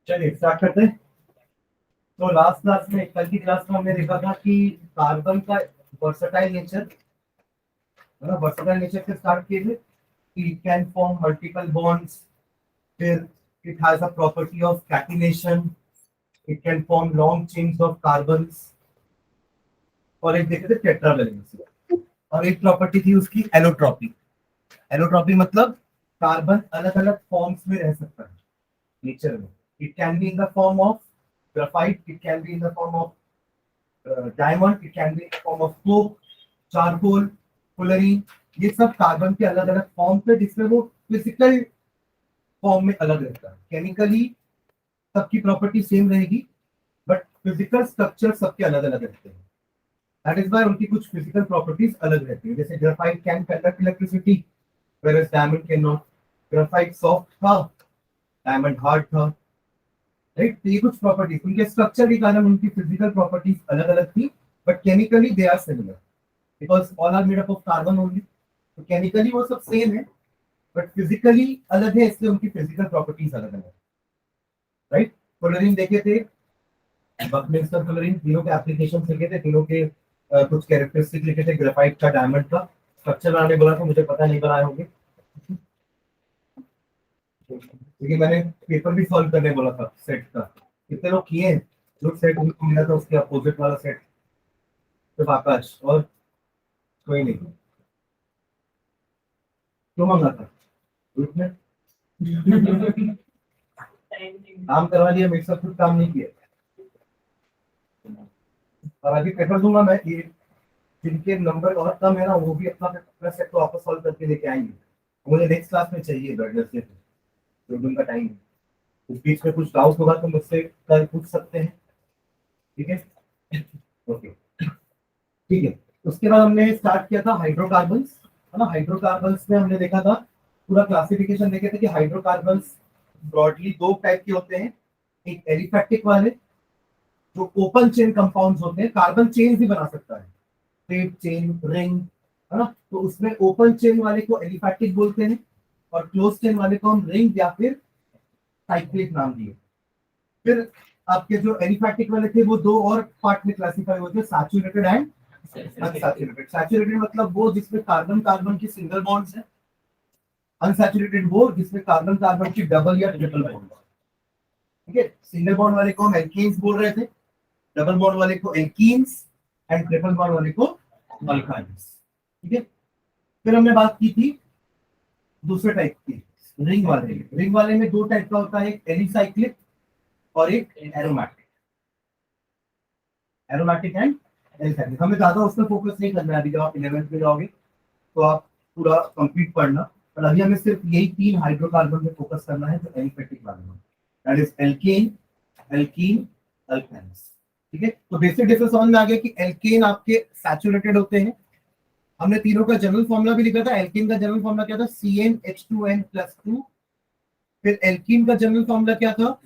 चलिए स्टार्ट करते हैं। तो लास्ट क्लास में, कल की क्लास में हमने देखा था कि कार्बन का वर्सटाइल नेचर, है ना, वर्सटाइल नेचर से स्टार्ट किए थे कि it can form multiple bonds, फिर it has a property of catenation, it can form long chains of carbons, और एक देखे थे टेट्रा वैलेंसी, और एक प्रॉपर्टी थी उसकी एलोट्रॉपी। एलोट्रॉपी मतलब कार्बन अलग अलग फॉर्म्स में रह सकता है नेचर में। It can be in the form of graphite, it can be in the form of diamond, it can be in form of Coke, charcoal, fullerene. ये सब कार्बन के अलग अलग फॉर्म पे, जिसमें वो फिजिकल फॉर्म में अलग रहता है। केमिकली सबकी प्रॉपर्टी सेम रहेगी, बट फिजिकल स्ट्रक्चर सबके अलग अलग रहते हैं। दैट इज वाई उनकी कुछ फिजिकल प्रॉपर्टीज अलग रहती है। जैसे graphite can conduct electricity, whereas diamond can not. Graphite soft था, डायमंड हार्ड था, राइट। तो ये कुछ प्रॉपर्टीज, उनके स्ट्रक्चर के कारण उनकी फिजिकल प्रॉपर्टीज अलग अलग थी, but chemically they are similar because all are made up of carbon only. तो केमिकली वो सब सेम है, बट फिजिकली अलग है, इसलिए उनकी फिजिकल प्रॉपर्टीज अलग अलग है, राइट। फ्लोरीन देखे थे, बकमिंस्टर फ्लोरीन, तीनों के एप्लीकेशन लिखे थे, तीनों के कुछ कैरेक्टरिस्टिक लिखे थे, ग्रेफाइट का, डायमंड का। स्ट्रक्चर बनाने बोला था, मुझे पता नहीं बनाए होंगे क्योंकि मैंने पेपर भी सॉल्व करने बोला था सेट का। कितने लोग किए हैं? जो सेट उनको मिला था उसके अपोजिट वाला सेट, सिर्फ आकाश और कोई नहीं। क्यों मांगा था ग्रुप में? काम करवा दिया, मेरे साथ कुछ काम नहीं किया। और अभी पेपर दूंगा मैं, ये जिनके नंबर और कम है ना, वो भी अपना अपना सेट को वापस सॉल्व करके लेके आएंगे। मुझे नेक्स्ट क्लास में चाहिए वेडनेसडे से, जो दिन का टाइम है। उस बीच में कुछ डाउट होगा तो मुझसे कल पूछ सकते हैं, ठीक है? ओके, ठीक है। उसके बाद हमने स्टार्ट किया था हाइड्रोकार्बन्स, है ना। हाइड्रोकार्बन्स में हमने देखा था, पूरा क्लासिफिकेशन देखे थे कि हाइड्रोकार्बन्स ब्रॉडली दो टाइप के होते हैं। एक एलिफैक्टिक वाले, जो ओपन चेन कंपाउंड्स होते हैं, कार्बन चेन भी बना सकता है, स्ट्रेट चेन, रिंग, है ना। तो उसमें ओपन चेन वाले को एलिफैक्टिक बोलते हैं, और क्लोज चेन वाले को हम रिंग या फिर साइक्लिक नाम दिए। फिर आपके जो एलिफैटिक वाले थे वो दो और पार्ट में क्लासिफाई होते हैं, सैचुरेटेड एंड अनसैचुरेटेड। सैचुरेटेड मतलब वो जिसमें कार्बन कार्बन की सिंगल बॉन्ड्स है, अनसैचुरेटेड वो जिसमें कार्बन कार्बन की डबल या ट्रिपल बॉन्ड। ठीक है, सिंगल बॉन्ड वाले को हम एल्केन्स बोल रहे थे, डबल बॉन्ड वाले को एल्कीन्स, एंड ट्रिपल बॉन्ड वाले को अल्काइन्स। ठीक है, फिर हमने बात की थी दूसरे टाइप की, रिंग वाले। रिंग वाले में दो टाइप का होता है, एक एलिसाइक्लिक और एक एरोमैटिक। एरोमैटिक एंड एलिसाइक्लिक, हमें ज्यादा उस पर फोकस नहीं करना है। अभी जब आप 11th में जाओगे तो आप पूरा कंप्लीट पढ़ना, पर अभी हमें सिर्फ यही तीन हाइड्रोकार्बन में फोकस करना है जो एलिफैटिक वाले हैं, that is alkane, alkene, alkynes. ठीक है, तो बेसिक डिफरेंस समझ में आ गया कि एल्केन आपके सैचुरेटेड होते हैं। हमने तीनों का जनरल फॉर्मूला भी लिखा था। एल्केन का जनरल फॉर्मूला क्या था? CnH2n+2। फिर एल्कीन का जनरल फॉर्मूला क्या था?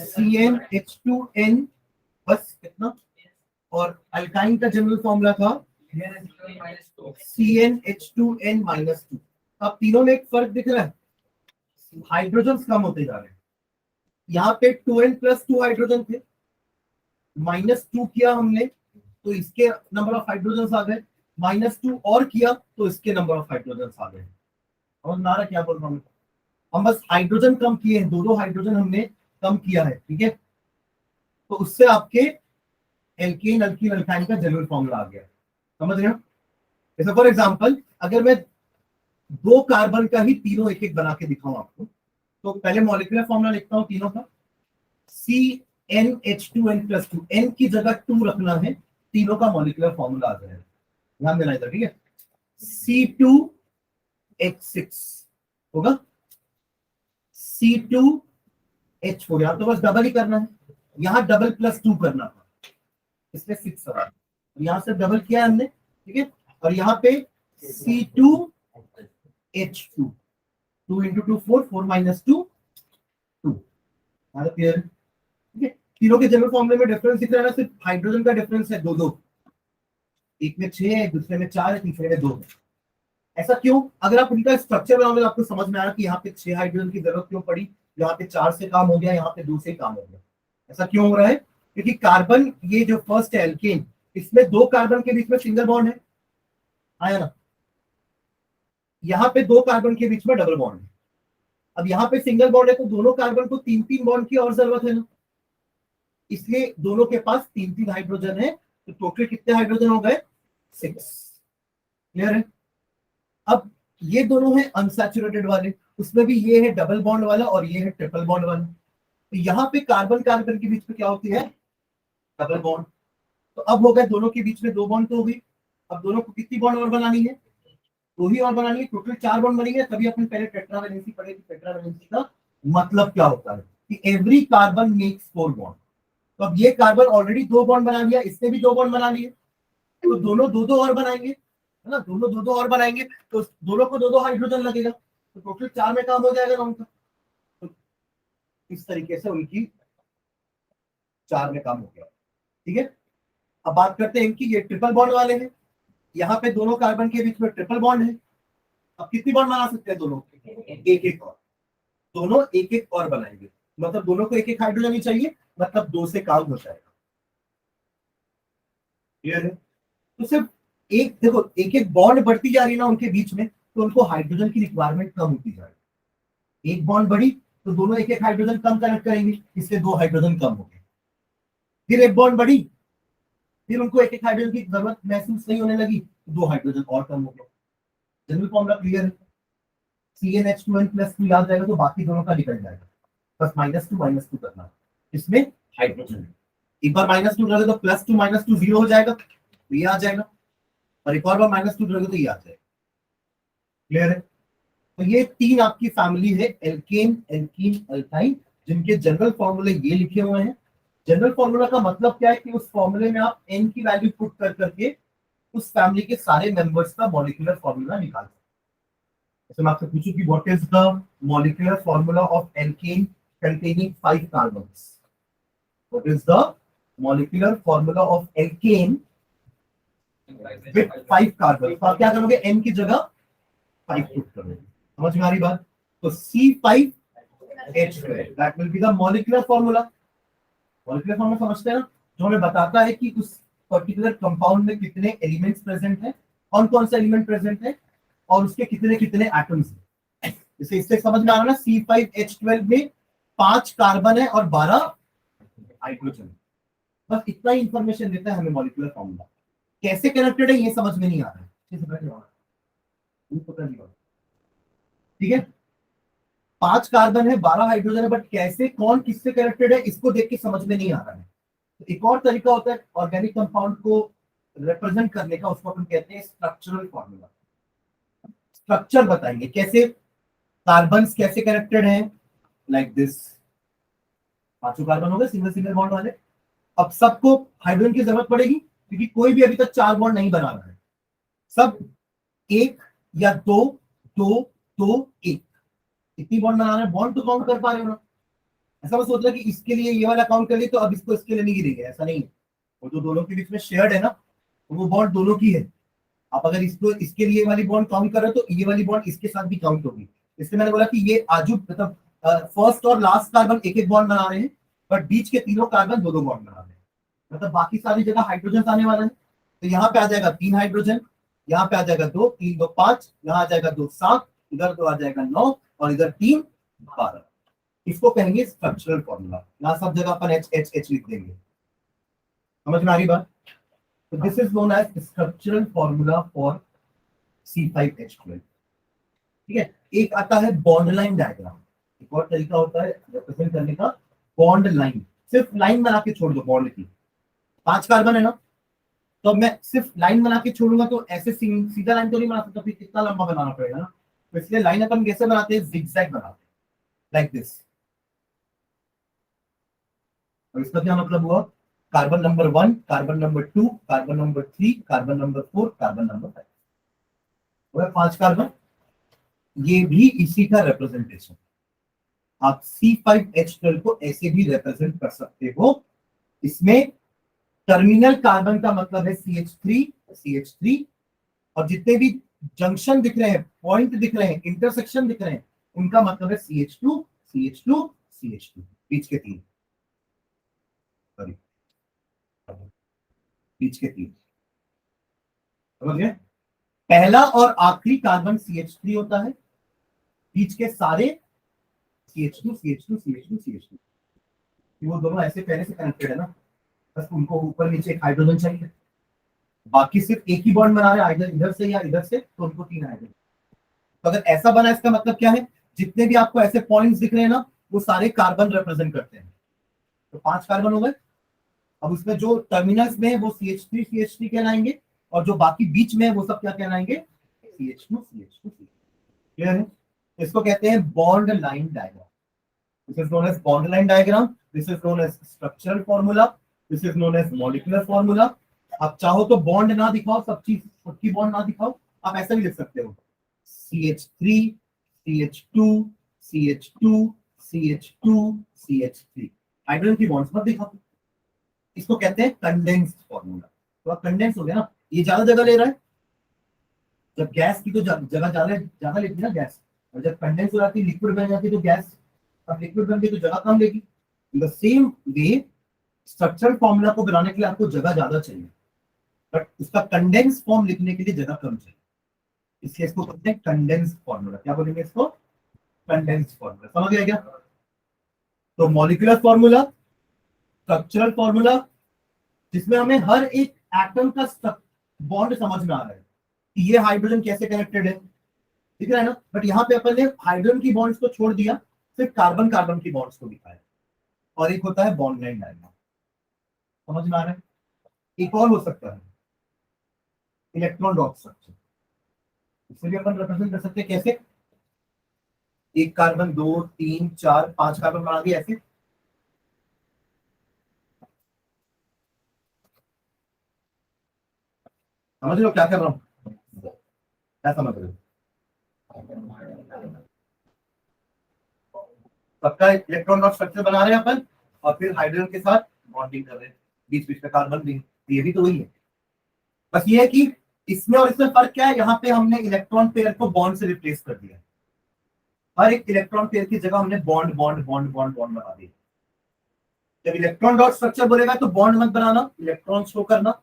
CnH2n, बस इतना। और अल्काइन का जनरल फॉर्मूला था CnH2n-2। अब तीनों में एक फर्क दिख रहा है, हाइड्रोजन कम होते जा रहे हैं। यहाँ पे 2n+2 हाइड्रोजन थे, -2 किया हमने तो इसके नंबर ऑफ हाइड्रोजन आ गए, -2 और किया तो इसके नंबर ऑफ हाइड्रोजन आ गए। और नारा क्या बोल रहा हूँ, हम बस हाइड्रोजन कम किए हैं, दो हाइड्रोजन हमने कम किया है। ठीक है, तो उससे आपके एल्केन, अल्कीन, अल्काइन का जनरल फॉर्मूला आ गया। समझ रहे हो? जैसे फॉर एग्जांपल, अगर मैं दो कार्बन का ही तीनों एक एक बना के दिखाऊं आपको, तो पहले मॉलिक्यूलर फॉर्मूला लिखता हूं तीनों का। CnH2n+2, n की जगह 2 रखना है, तीनों का मॉलिक्यूलर फॉर्मूला आ जाएगा। ध्यान देना इधर, ठीक है। C2H6 होगा, C2H4, यहां तो बस डबल ही करना है, यहां डबल +2 करना था, इसमें 6 आ रहा है, यहां से डबल किया हमने। ठीक है, और यहाँ पे C2H2, 2 × 2 4, 4 - 2 2। क्लियर? ठीक है, तीनों के जनरल फॉर्मूले में डिफरेंस दिख रहा है ना, सिर्फ हाइड्रोजन का डिफरेंस है, दो दो, एक में 6 है, दूसरे में 4 है, तीसरे में 2 है। ऐसा क्यों? अगर आप उनका स्ट्रक्चर बनाओगे तो आपको समझ में आया कि यहाँ पे 6 हाइड्रोजन की जरूरत क्यों पड़ी। यहाँ पे 4 से काम हो गया, यहाँ पे 2 से काम हो गया। ऐसा क्यों हो रहा है? क्योंकि कार्बन, ये जो फर्स्ट है एल्केन, इसमें 2 कार्बन के बीच में सिंगल बॉन्ड है, आया ना। यहाँ पे 2 कार्बन के बीच में डबल बॉन्ड है। अब यहाँ पे सिंगल बॉन्ड है तो दोनों कार्बन को 3-3 बॉन्ड की और जरूरत है ना, इसलिए दोनों के पास 3-3 हाइड्रोजन है, तो टोटल कितने हाइड्रोजन हो गए? 6। क्लियर है? अब ये दोनों है अनसैचुरेटेड वाले, उसमें भी ये है डबल बॉन्ड वाला और ये है ट्रिपल बॉन्ड वाला। तो यहाँ पे कार्बन कार्बन के बीच में क्या होती है? Double bond. तो अब हो गए दोनों के बीच में 2 बॉन्ड तो हो गई। अब दोनों को कितनी बॉन्ड और बनानी है? 2 ही और बनानी है, टोटल 4 बॉन्ड बनेंगे। तभी अपन पहले टेट्रावैलेंसी पढ़े कि टेट्रावैलेंसी का मतलब क्या होता है, कि एवरी कार्बन मेक्स 4 बॉन्ड। तो अब ये कार्बन ऑलरेडी 2 बॉन्ड बना लिया, इसने भी 2 बॉन्ड बना लिए, तो दोनों 2-2 और बनाएंगे, है ना, दोनों 2-2 और बनाएंगे, तो दोनों को 2-2 हाइड्रोजन लगेगा, तो टोटल 4 में काम हो जाएगा ना उनका। तो इस तरीके से उनकी 4 में काम हो गया। ठीक है, अब बात करते हैं इनकी। ये ट्रिपल बॉन्ड वाले हैं, यहाँ पे दोनों कार्बन के बीच में ट्रिपल बॉन्ड है। अब कितनी बॉन्ड बना सकते हैं दोनों? एक और, दोनों एक एक और बनाएंगे, मतलब दोनों को एक एक हाइड्रोजन ही चाहिए, मतलब 2 से काम हो जाएगा। क्लियर है? तो सिर्फ एक, देखो एक एक बॉन्ड बढ़ती जा रही है ना उनके बीच में, तो उनको हाइड्रोजन की रिक्वायरमेंट कम होती जाएगी। एक बॉन्ड बढ़ी तो दोनों एक एक हाइड्रोजन कम कनेक्ट करेंगे, इसलिए 2 हाइड्रोजन कम हो गए। फिर एक बॉन्ड बढ़ी, फिर उनको एक एक हाइड्रोजन की जरूरत महसूस नहीं होने लगी, तो 2 हाइड्रोजन और कम हो गए। जनरल फॉर्मूला क्लियर है? CnH2n+2 याद रहेगा तो बाकी दोनों का निकल जाएगा, बस -2 करना। इसमें हाइड्रोजन एक बार -2 रखे तो +2 -2 0 हो जाएगा, तो ये आ जाएगा, और एक और बार -2 रखे तो ये आ जाएगा। क्लियर है? तो ये 3 आपकी फैमिली है, एल्केन, एल्कीन, अल्काइन, जिनके जनरल फॉर्मूले ये लिखे हुए हैं। जनरल फॉर्मूला का मतलब क्या है कि उस फॉर्मूले में आप n की वैल्यू पुट कर करके उस फैमिली के सारे मेंबर्स का मॉलिक्यूलर फॉर्मूला निकाल सकते हैं। जैसे मैं आपसे पूछूं कि what is the molecular formula of alkene containing 5 carbons? What is the molecular formula of alkane with 5 carbons? तो आप क्या करोगे? n की जगह 5 पुट करोगे। समझ में आ रही बात? तो C5H12 that will be the molecular formula। Molecular formula समझते हैं ना, जो हमें बताता है कि उस पर्टिकुलर कंपाउंड में कितने एलिमेंट्स प्रेजेंट हैं, कौन कौन सा एलिमेंट प्रेजेंट है, और उसके कितने कितने एटम्स हैं। जैसे इससे समझ में आ रहा है ना, C5H12 में 5 कार्बन है और 12 हाइड्रोजन। बस इतना ही इंफॉर्मेशन देता है हमें मॉलिक्यूलर फॉर्मूला। कैसे कनेक्टेड है ये समझ में नहीं आ रहा है, ठीक है। 5 कार्बन है, 12 हाइड्रोजन है, बट कैसे, कौन किससे कनेक्टेड है, इसको देख के समझ में नहीं आ रहा है। तो एक और तरीका होता है ऑर्गेनिक कंपाउंड को रिप्रेजेंट करने का, उसको अपन कहते हैं स्ट्रक्चरल फॉर्मूला। स्ट्रक्चर बताएंगे कैसे, कार्बन्स कैसे कनेक्टेड हैं, लाइक दिस। 5 कार्बन हो गए सिंगल सिंगल बॉन्ड वाले। अब सबको हाइड्रोजन की जरूरत पड़ेगी, क्योंकि कोई भी अभी तक 4 बॉन्ड नहीं बना रहा है, सब 1 या 2 2 2 1 कितनी बॉन्ड बना रहे हैं, बॉन्ड तो काउंट कर पा रहे हो ना। ऐसा मत सोच रहा कि इसके लिए ये वाला काउंट कर लिया तो अब इसको इसके लिए नहीं गिरेगा, ऐसा नहीं है। वो जो दोनों के बीच में शेयर्ड है ना, वो बॉन्ड दोनों की है। आप अगर इसको इसके लिए वाली बॉन्ड काउंट कर रहे हो तो ये वाली बॉन्ड इसके साथ भी काउंट होगी। इसलिए मैंने बोला कि ये आजू मतलब फर्स्ट और लास्ट कार्बन एक एक बॉन्ड बना रहे हैं, बट बीच के तीनों कार्बन 2 2 बॉन्ड बना रहे हैं, मतलब बाकी सारी जगह हाइड्रोजन आने वाला है। तो यहाँ पे आ जाएगा 3 हाइड्रोजन, यहाँ पे आ जाएगा 2 3 2 5, यहाँ आ जाएगा 2 7, इधर 2 आ जाएगा 9, और इधर 3 12। इसको कहेंगे स्ट्रक्चरल फॉर्मूला। यहाँ सब जगह अपन H H H लिख देंगे। समझ में आ रही बात? तो this is known as structural formula for C5H12। ठीक है। एक आता है बॉन्ड लाइन डायग्राम, एक और तरीका होता है रिप्रेजेंट करने का, बॉन्ड लाइन। सिर्फ लाइन बना के छोड़ दो बॉन्ड की। 5 कार्बन है ना, तो अब मैं सिर्फ लाइन बना के छोड़ूंगा तो ऐसे सीधा लाइन तो नहीं बना सकता, फिर कितना लंबा बनाना पड़ेगा ना। तो इसलिए लाइन अपन कैसे बनाते हैं, जिगजैग बनाते हैं, लाइक दिस। और इसका क्या मतलब हुआ, carbon number 1, carbon number 2, carbon number 3, carbon number 4, carbon number 5, 5 carbon. ये भी इसी का रिप्रेजेंटेशन। आप C5H12 को ऐसे भी रिप्रेजेंट कर सकते हो। इसमें टर्मिनल कार्बन का मतलब है CH3, और जितने भी जंक्शन दिख रहे हैं, पॉइंट दिख रहे हैं, इंटरसेक्शन दिख रहे हैं, उनका मतलब है CH2, CH2 CH2 बीच के तीन, सॉरी बीच के तीन, समझ गए? पहला और आखिरी कार्बन CH3 होता है, बीच के सारे CH2 CH2 CH2 CH2, वो दोनों ऐसे पहले से कनेक्टेड है ना, बस उनको ऊपर नीचे एक हाइड्रोजन चाहिए, बाकी सिर्फ एक ही बॉन्ड बना रहे हैं, इधर इधर से या इधर से, तो उनको तीन हाइड्रोजन। तो अगर ऐसा बना, इसका मतलब क्या है, जितने भी आपको ऐसे पॉइंट्स दिख रहे हैं ना, वो सारे कार्बन रिप्रेजेंट करते हैं। तो 5 कार्बन हो गए। अब उसमें जो टर्मिनल्स में है वो CH3 CH3 कहलाएंगे, और जो बाकी बीच में है वो सब क्या कहलाएंगे, CH2 CH2 क्लियर है? इसको कहते हैं bond line diagram. This is known as bond line diagram, this is known as structural formula, this is known as molecular formula. आप चाहो तो बॉन्ड ना दिखाओ, सब चीज सबकी बॉन्ड ना दिखाओ, आप ऐसा भी लिख सकते हो, CH3 CH2 CH2 CH2 CH3, hydrogen की बॉन्ड्स मत दिखाओ। इसको कहते हैं कंडेंस्ड फॉर्मूला। तो अब कंडेंस हो गया ना, ये ज्यादा जगह ले रहा है, जब गैस की तो जगह ज्यादा ज्यादा लेती है ना गैस, और जब कंडेंस हो जाती है लिक्विड बन जाती है तो गैस, अब लिक्विड बन गई तो जगह कम लेगी। In the same way structural formula को बनाने के लिए आपको जगह ज्यादा चाहिए, बट उसका कंडेंस फॉर्म लिखने के लिए जगह कम चाहिए, इसलिए इसको कहते हैं कंडेंस फॉर्मूला। क्या बोलेंगे इसको, कंडेंस फॉर्मूला। समझ गया क्या? तो मॉलिक्यूलर फॉर्मूला, स्ट्रक्चरल फॉर्मूला, जिसमें हमें हर एक एटम का बॉन्ड समझ में आ रहा है कि ये हाइड्रोजन कैसे कनेक्टेड है, दिख रहा है ना। बट यहाँ पे अपन ने हाइड्रोजन की बॉन्ड्स को छोड़ दिया, सिर्फ कार्बन कार्बन की बॉन्ड्स को दिखाया, और एक होता है बॉन्ड लाइन डायग्राम। समझ में आ रहा है? एक और हो सकता है इलेक्ट्रॉन डॉट स्ट्रक्चर, इसे भी अपन रिप्रेजेंट कर सकते हैं कैसे, एक कार्बन 2 3 4 5 कार्बन बना दिए ऐसे। समझ लो क्या कर रहा हूं, क्या समझ रहे हो? सबका इलेक्ट्रॉन डॉट स्ट्रक्चर बना रहे हैं अपन, और फिर हाइड्रोजन के साथ बॉन्डिंग कर रहे हैं, बीच बीच में कार्बन भी, ये भी तो वही है। बस ये है कि इसमें और इसमें फर्क क्या है, यहाँ पे हमने इलेक्ट्रॉन पेयर को बॉन्ड से रिप्लेस कर दिया, हर एक इलेक्ट्रॉन पेयर की जगह हमने bond bond bond bond bond बना दिया। जब इलेक्ट्रॉन डॉट स्ट्रक्चर बोलेगा तो बॉन्ड मत बनाना, इलेक्ट्रॉन शो करना,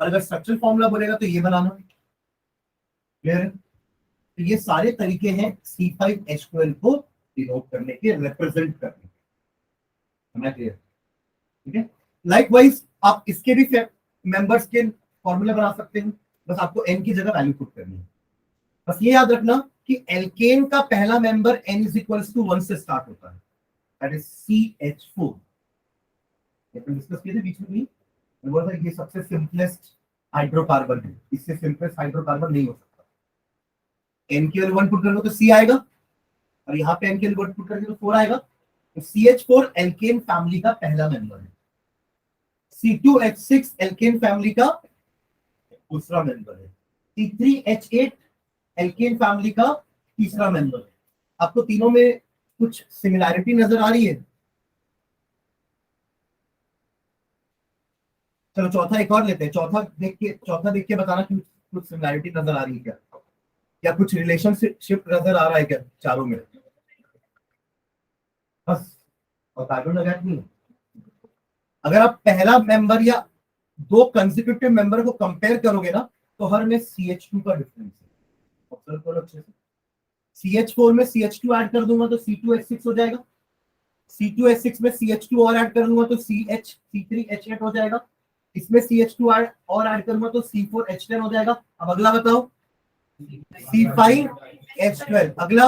और अगर स्ट्रक्चरल फॉर्मूला बोलेगा तो ये बनाना। क्लियर है? तो ये सारे तरीके हैं C5H12 को डिनोट करने के, रिप्रेजेंट करने के। क्लियर? ठीक है। लाइकवाइज आप इसके भी मेंबर्स के फॉर्मूला बना सकते हैं, बस आपको n की जगह वैल्यू पुट करनी है। बस ये याद रखना कि एल्केन का पहला member n is equals to 1 से स्टार्ट होता है, that is CH4। Upon discuss किए थे बीच में भी, बोला था ये सबसे सिंपलेस्ट हाइड्रोकार्बन है, इससे सिंपलेस्ट हाइड्रोकार्बन नहीं हो सकता। n की वैल्यू 1 पुट करोगे तो C आएगा, और यहाँ पे n की वैल्यू 1 पुट करोगे तो 4 आएगा। तो CH4 एल्केन फैमिली का पहला मेंबर है, C2H6 एल्केन फैमिली का दूसरा मेंबर है, C3H8 एल्केन फैमिली का तीसरा मेंबर है। आपको तीनों में कुछ सिमिलैरिटी नजर आ रही है? चलो चौथा एक और लेते हैं, चौथा देख के बताना कि कुछ सिमिलैरिटी नजर आ रही है क्या, या कुछ रिलेशनशिप नजर आ रहा है क्या चारों में? बस, और कार्बन वगैरह नहीं है। अगर आप पहला मेंबर या दो कंसेक्यूटिव मेंबर को कंपेयर करोगे ना, तो हर में CH2 का डिफरेंस है, ऑब्जर्व करो अच्छे से। CH4 में CH2 ऐड कर दूंगा तो C2H6 हो जाएगा, C2H6 में CH2 और ऐड कर दूंगा तो C3H8 हो जाएगा, इसमें CH2 और ऐड करूंगा तो C4H10 हो जाएगा। अब अगला बताओ, C5H12 अगला।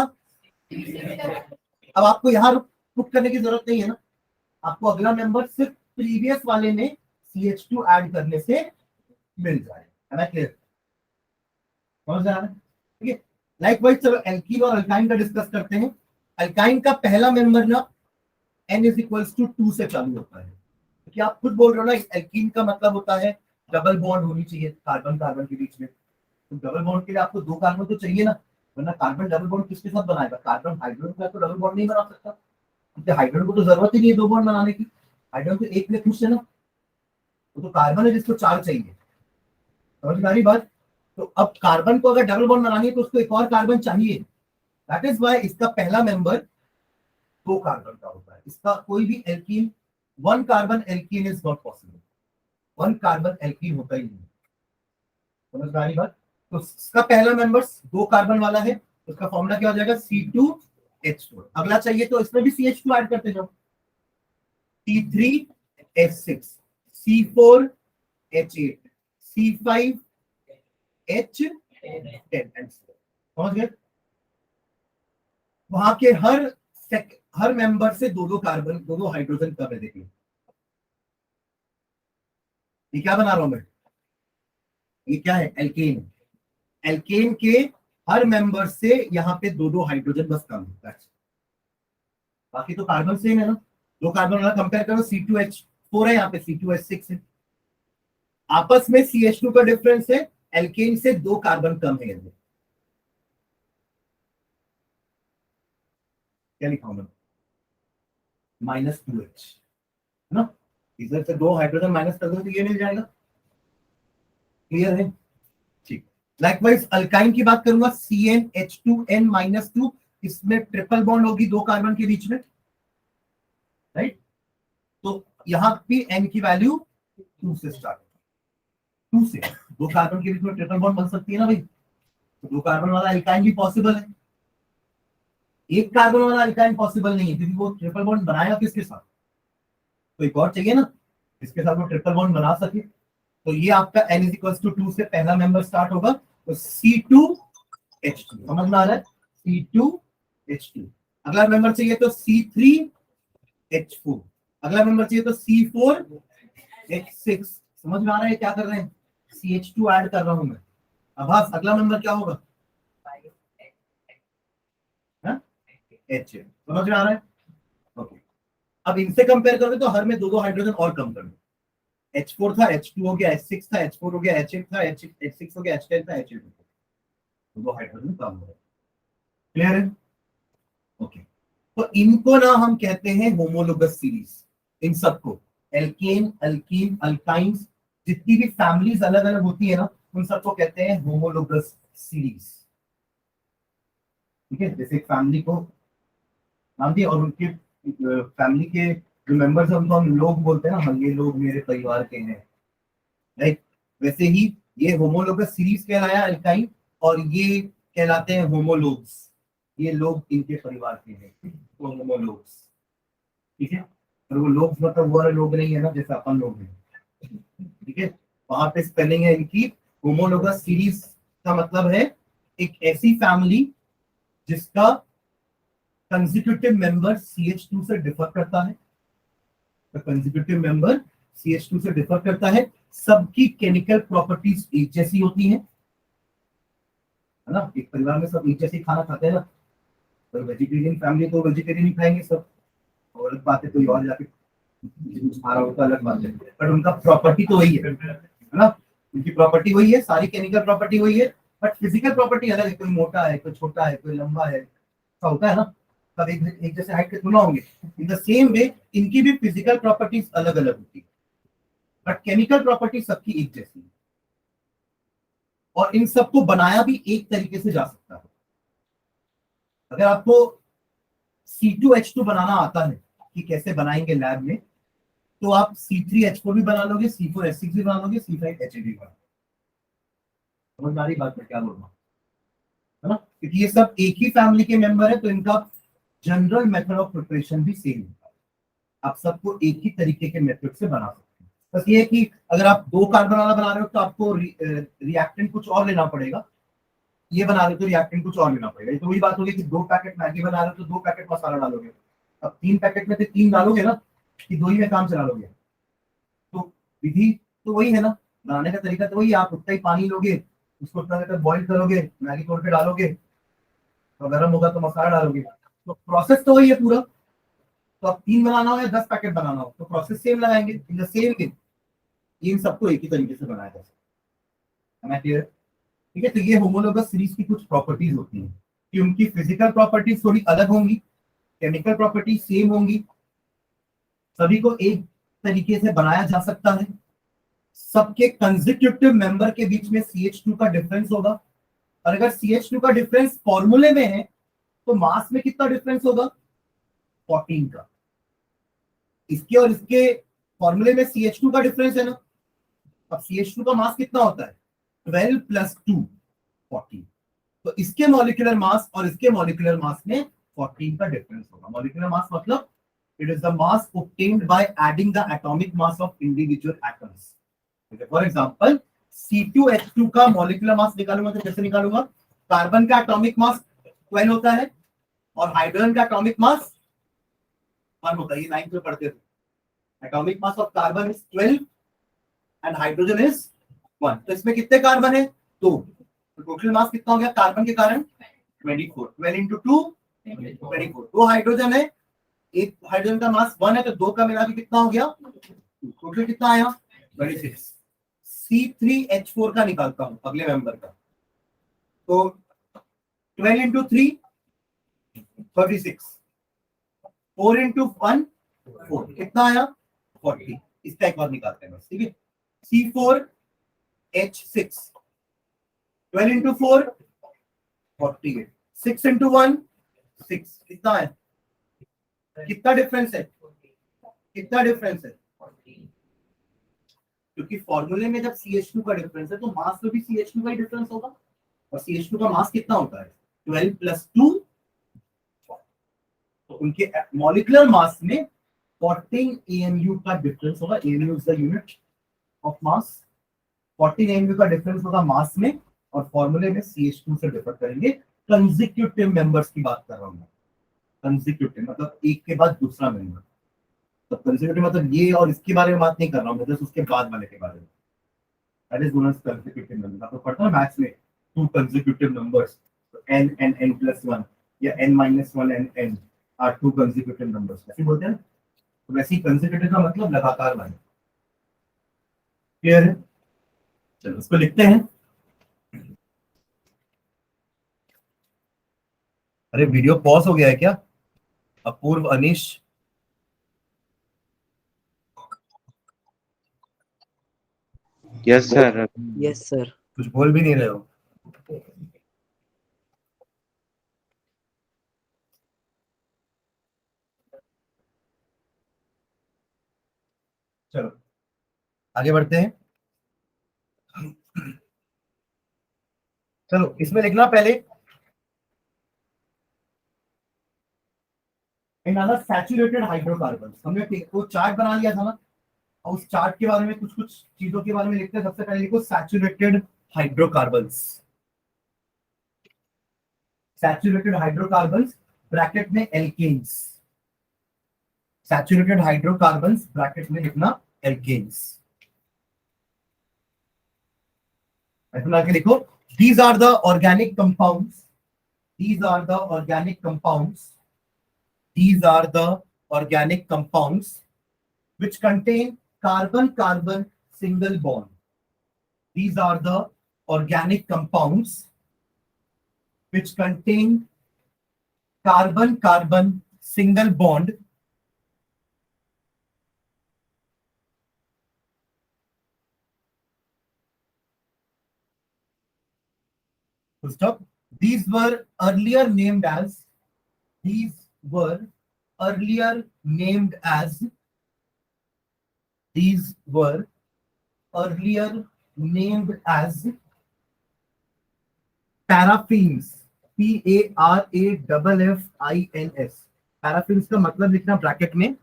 अब आपको यहाँ पुट करने की जरूरत नहीं है ना, आपको अगला मेंबर सिर्फ प्रीवियस वाले में CH2 ऐड करने से मिल जाएगा, है ना? क्लियर? समझ आ रहा है? ठीक है। लाइकवाइज चलो एल्कीन और अल्काइन का डिस्कस करते हैं। अल्काइन का पहला मेंबर ना N इज इक्वल्स टू 2 से चालू होता है, क्योंकि आप खुद बोल रहे हो ना, एल्कीन का मतलब होता है डबल बॉन्ड होनी चाहिए कार्बन कार्बन के बीच में। तो डबल बॉन्ड के लिए आपको 2 कार्बन तो चाहिए ना, वरना कार्बन डबल बॉन्ड किसके साथ बनाएगा? कार्बन हाइड्रोजन का तो डबल बॉन्ड नहीं बना सकता, क्योंकि हाइड्रोजन को तो जरूरत ही नहीं है 2 बॉन्ड बनाने की, हाइड्रोजन तो एक में खुश है ना, वो तो कार्बन है जिसको 4 चाहिए। समझ में आ रही बात? तो अब कार्बन को अगर डबल बॉन्ड बनानी है तो उसको एक और कार्बन चाहिए, दैट इज व्हाई इसका पहला मेंबर दो कार्बन का होता है। इसका कोई भी alkene, one carbon alkene is not possible, one carbon alkene होता ही नहीं। समझ में आ रही बात? तो इसका पहला मेंबर दो कार्बन वाला है, उसका फॉर्मूला क्या हो जाएगा, C2H4। अगला चाहिए तो इसमें भी CH2 ऐड करते जाओ, C3H6, C4H8, C5H10, समझ गए? वहां के हर मेंबर से दो दो कार्बन, दो दो हाइड्रोजन कम है। देखिए ये क्या बना रहा हूं मैं, ये क्या है, एल्केन। एल्केन के हर मेंबर से यहाँ पे दो दो हाइड्रोजन बस कम है, बाकी तो कार्बन सेम है ना। दो कार्बन वाला कंपेयर करो, C2H4 है, यहाँ पे C2H6 है। आपस में CH2 का डिफरेंस है, एल्केन से दो कार्बन कम है। क्या लिखा हूं मैं, -2H है ना। इधर से दो हाइड्रोजन माइनस कर दो तो ये मिल जाएगा। क्लियर है? ठीक। लाइकवाइज अल्काइन की बात करूंगा, CnH2n-2, इसमें ट्रिपल बॉन्ड होगी दो कार्बन के बीच में, राइट। तो यहां भी n की वैल्यू 2 से स्टार्ट, 2 से दो कार्बन के बीच में ट्रिपल बॉन्ड बन सकती है ना भाई। तो दो कार्बन वाला अल्काइन भी पॉसिबल है, एक कार्बन वाला अल्काइन पॉसिबल नहीं है, क्योंकि वो ट्रिपल बॉन्ड बनाएगा किसके साथ, तो एक और चाहिए ना इसके साथ वो ट्रिपल बॉन्ड बना सके। तो ये आपका n = 2 से पहला मेंबर स्टार्ट होगा, तो C2H2, समझ में आ रहा है, C2H2। अगला मेंबर चाहिए तो C3H4, अगला मेंबर चाहिए तो C4H6। समझ में आ रहा है क्या कर रहे हैं, CH2 ऐड कर रहा हूं मैं। अब अगला मेंबर क्या होगा, H, समझ में आ रहा है, ओके। अब इनसे कंपेयर करोगे तो हर में दो दो हाइड्रोजन और कम कर दो, H4 था, H2 हो गया, H6 था, H4 हो गया, H8 था, H6 हो गया, H10 था, H8 हो गया, दो हाइड्रोजन कम हो गए। क्लियर है? ओके। तो इनको ना हम कहते हैं होमोलोगस सीरीज, इन सबको एल्केन, अल्कीन, अल्काइंस, जितनी भी फैमिलीज अलग अलग होती है ना, उन सबको कहते हैं होमोलोगस सीरीज। ठीक है, जैसे एक फैमिली को नाम दिया और उनके फैमिली के जो मेंबर्स हैं उनको हम लोग बोलते हैं ना, हाँ ये लोग मेरे परिवार के हैं, राइट। वैसे ही ये होमोलोगस सीरीज कहलाया अल्काइन, और ये कहलाते हैं होमोलोग्स, ये लोग इनके परिवार के हैं, तो होमोलोग्स। ठीक है, और वो लोग मतलब वो वाले लोग नहीं है ना जैसे अपन लोग हैं। ठीक है, वहां पे स्पेलिंग है इनकी होमोलोगस सीरीज, का मतलब है एक ऐसी फैमिली जिसका कंसेक्यूटिव मेंबर CH2 से डिफर करता है, कंसेक्यूटिव मेंबर CH2 से डिफर करता है, सबकी केमिकल प्रॉपर्टीज एक जैसी होती हैं, है ना। एक परिवार में सब एक जैसे खाना खाते हैं ना, तो वेजिटेरियन फैमिली तो वेजिटेरियन ही खाएंगे सब, और अलग बात है कोई और जाके खा रहा होता अलग बात है, बट उनका प्रॉपर्टी तो वही है ना, उनकी प्रॉपर्टी वही है, सारी केमिकल प्रॉपर्टी वही है, बट फिजिकल प्रॉपर्टी अलग है, कोई मोटा है, कोई छोटा है, कोई लंबा है, ऐसा होता है ना। सब एक जैसे हाइट के थोड़ा होंगे। इन द सेम वे इनकी भी फिजिकल प्रॉपर्टीज अलग अलग होती है, बट केमिकल प्रॉपर्टी सबकी एक जैसी है, और इन सबको बनाया भी एक तरीके से जा सकता है। अगर आपको C2H2 बनाना आता है कि कैसे बनाएंगे लैब में, तो आप C3H4 भी बना लोगे, C4H6 भी बना लोगे, C5H8 भी बना लोगे। समझ आ रही बात मैं क्या बोल रहा हूँ, है ना, क्योंकि ये सब एक ही फैमिली के मेंबर है, तो इनका जनरल मेथड ऑफ प्रिपरेशन भी सेम होता है। आप सबको एक ही तरीके के मेथड से बना सकते हैं। बस ये है कि अगर आप दो कार्बन वाला बना रहे हो तो आपको रिएक्टेंट कुछ और लेना पड़ेगा, ये बना रहे हो तो रिएक्टेंट कुछ और लेना पड़ेगा। तो वही बात होगी कि दो पैकेट मैगी बना रहे हो तो दो पैकेट मसाला डालोगे, अब तीन पैकेट में से तीन डालोगे ना, कि दो ही में काम चला लोगे। तो विधि तो वही है ना, बनाने का तरीका तो वही है, आप उतना ही पानी लोगे, उसको उतना देर बॉईल करोगे, मैगी तोड़ के डालोगे, तो गर्म होगा तो मसाला डालोगे, तो प्रोसेस तो वही है पूरा। तो अब तीन बनाना हो या 10 पैकेट बनाना हो तो प्रोसेस सेम लगाएंगे, इन द सेम वे इन सबको एक ही तरीके से बनाया जा सकता है। क्लियर? ठीक है, तो ये होमोलोगस सीरीज की कुछ प्रॉपर्टीज होती हैं कि उनकी फिजिकल प्रॉपर्टीज थोड़ी अलग होंगी, केमिकल प्रॉपर्टीज सेम होंगी, सभी को एक तरीके से बनाया जा सकता है, सबके कंसेक्यूटिव मेंबर के बीच में CH2 का डिफरेंस होगा, और अगर CH2 का डिफरेंस फॉर्मूले में है तो मास में कितना डिफरेंस होगा, 14 का। इसके और इसके फॉर्मूले में CH2 का डिफरेंस है ना। अब CH2 का मास कितना होता है 12 + 2 14। तो इसके मॉलिक्यूलर मास और इसके मॉलिक्यूलर मास में 14 का डिफरेंस होगा। मॉलिक्यूलर मास मतलब it is the mass obtained by adding the atomic mass of individual atoms। For example C2H2 का मॉलिक्यूलर मास निकालूंगा तो कैसे निकालूंगा, कार्बन का एटॉमिक मास 12 होता है और हाइड्रोजन का एटॉमिक मास 1 होता है। ये 9th में पढ़ते थे। Atomic mass of carbon is 12 and hydrogen is 1। तो इसमें कितने कार्बन है 2, तो टोटल मास कितना हो गया कार्बन के कारण 24। 12 × 2 24। 2 हाइड्रोजन है, एक हाइड्रोजन का मास 1 है, तो 2 का मिला के कितना हो गया, टोटल कितना आया 26। C3H4 का निकालता हूं अगले मेंबर का, तो 12 × 3 36, 4 × 1 4, कितना आया 40। इसका एक बार निकालते हैं बस, ठीक है। C4H6, 12 × 4 48, 6 × 1 6, कितना है, कितना डिफरेंस है, कितना डिफरेंस है, क्योंकि फॉर्मूले में जब CH2 का डिफरेंस है तो मास में भी CH2 का ही डिफरेंस होगा, और CH2 का मास कितना होता है 12 + 2। तो उनके मॉलिक्यूलर मास में 14 AMU का डिफरेंस होगा। AMU is the unit of mass. 14 AMU का डिफरेंस होगा मास में, और फॉर्मूले में CH2 से डिफर करेंगे। कंसेक्यूटिव मेंबर्स की बात कर रहा हूं मैं। कंसेक्यूटिव मतलब एक के बाद दूसरा मेंबर। तो कंसेक्यूटिव मतलब ये और इसके बारे में बात नहीं कर रहा हूं मैं, जस्ट उसके बाद वाले के बारे में। That is known as consecutive number. आपको पढ़ता है मैथ्स में two consecutive numbers, n and n + 1 या n - 1 and n are two consecutive numbers, ऐसे बोलते हैं। तो वैसे ही कंसेक्यूटिव का मतलब लगातार वाले। क्लियर है? चलो उसको लिखते हैं। अरे वीडियो पॉज हो गया है क्या? Apurva, Anish, yes sir. Yes sir. कुछ बोल भी नहीं रहे हो। चलो आगे बढ़ते हैं। चलो इसमें लिखना पहले सैचुरेटेड हाइड्रोकार्बन। हमने वो चार्ट बना लिया था ना, और उस चार्ट के बारे में कुछ कुछ चीजों के बारे में लिखते हैं। सबसे पहले लिखो saturated hydrocarbons. Saturated hydrocarbons bracket में एल्केन्स। सैचुरेटेड हाइड्रोकार्बन्स ब्रैकेट में लिखना एल्केन्स। ऐसा आके लिखो, these are the organic compounds, these are the organic compounds, these are the organic compounds which contain carbon carbon single bond. These are the organic compounds which contain carbon carbon single bond stop. These were earlier named as, these were earlier named as, these were earlier named as paraffins। PARAFFINS। Paraffins का मतलब लिखना bracket में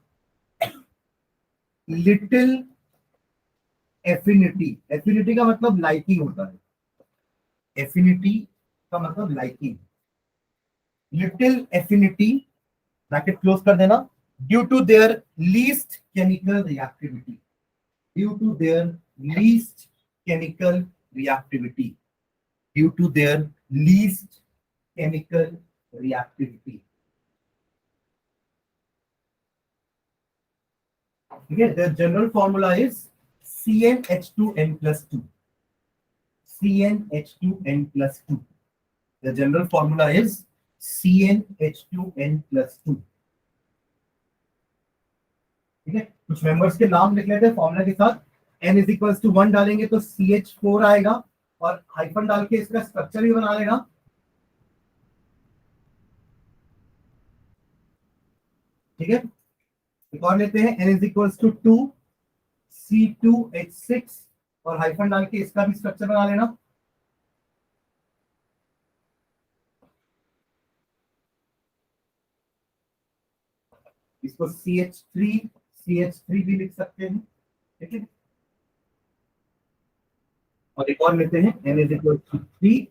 little affinity. Affinity का मतलब liking होता है। Affinity का मतलब liking. Little affinity bracket close कर देना। Due to their least chemical reactivity, due to their least chemical reactivity, due to their least chemical reactivity। Okay, the general formula is CnH2n+2। CnH2n+2। The general formula is CnH2n+2। ठीक है, कुछ members के नाम लिख लेते हैं formula के साथ। n = 1 डालेंगे तो CH4 आएगा, और हाइफन डाल के इसका स्ट्रक्चर भी बना लेना। ठीक है, एक और लेते हैं, n is equals to 2 C2H6 और हाइफन डाल के इसका भी स्ट्रक्चर बना लेना। इसको CH3 भी लिख सकते हैं, ठीक है। और एक और लेते हैं, n is equal to 3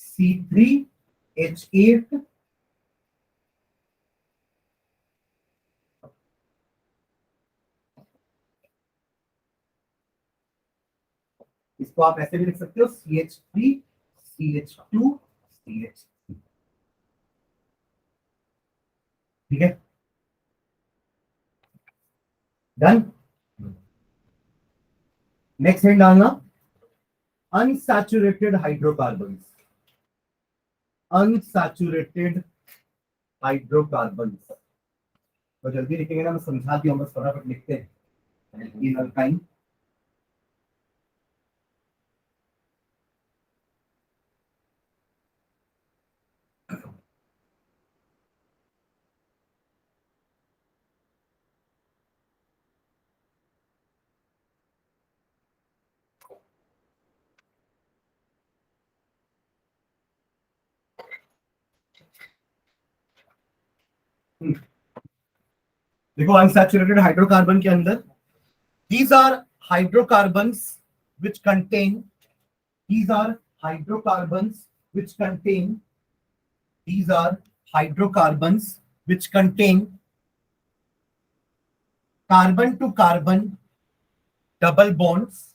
C3H8 इसको आप ऐसे भी लिख सकते हो CH3 CH2 CH, ठीक है, डन। नेक्स्ट है डालना अनसैचुरेटेड हाइड्रोकार्बन्स, अनसैचुरेटेड हाइड्रोकार्बन्स। तो जल्दी लिखेंगे ना, मैं समझा दिया हूँ, बस फटाफट लिखते हैं। ये अल्काइन, देखो अनसैचुरेटेड हाइड्रोकार्बन के अंदर these are hydrocarbons which contain these are hydrocarbons which contain these are hydrocarbons which contain carbon to carbon double bonds,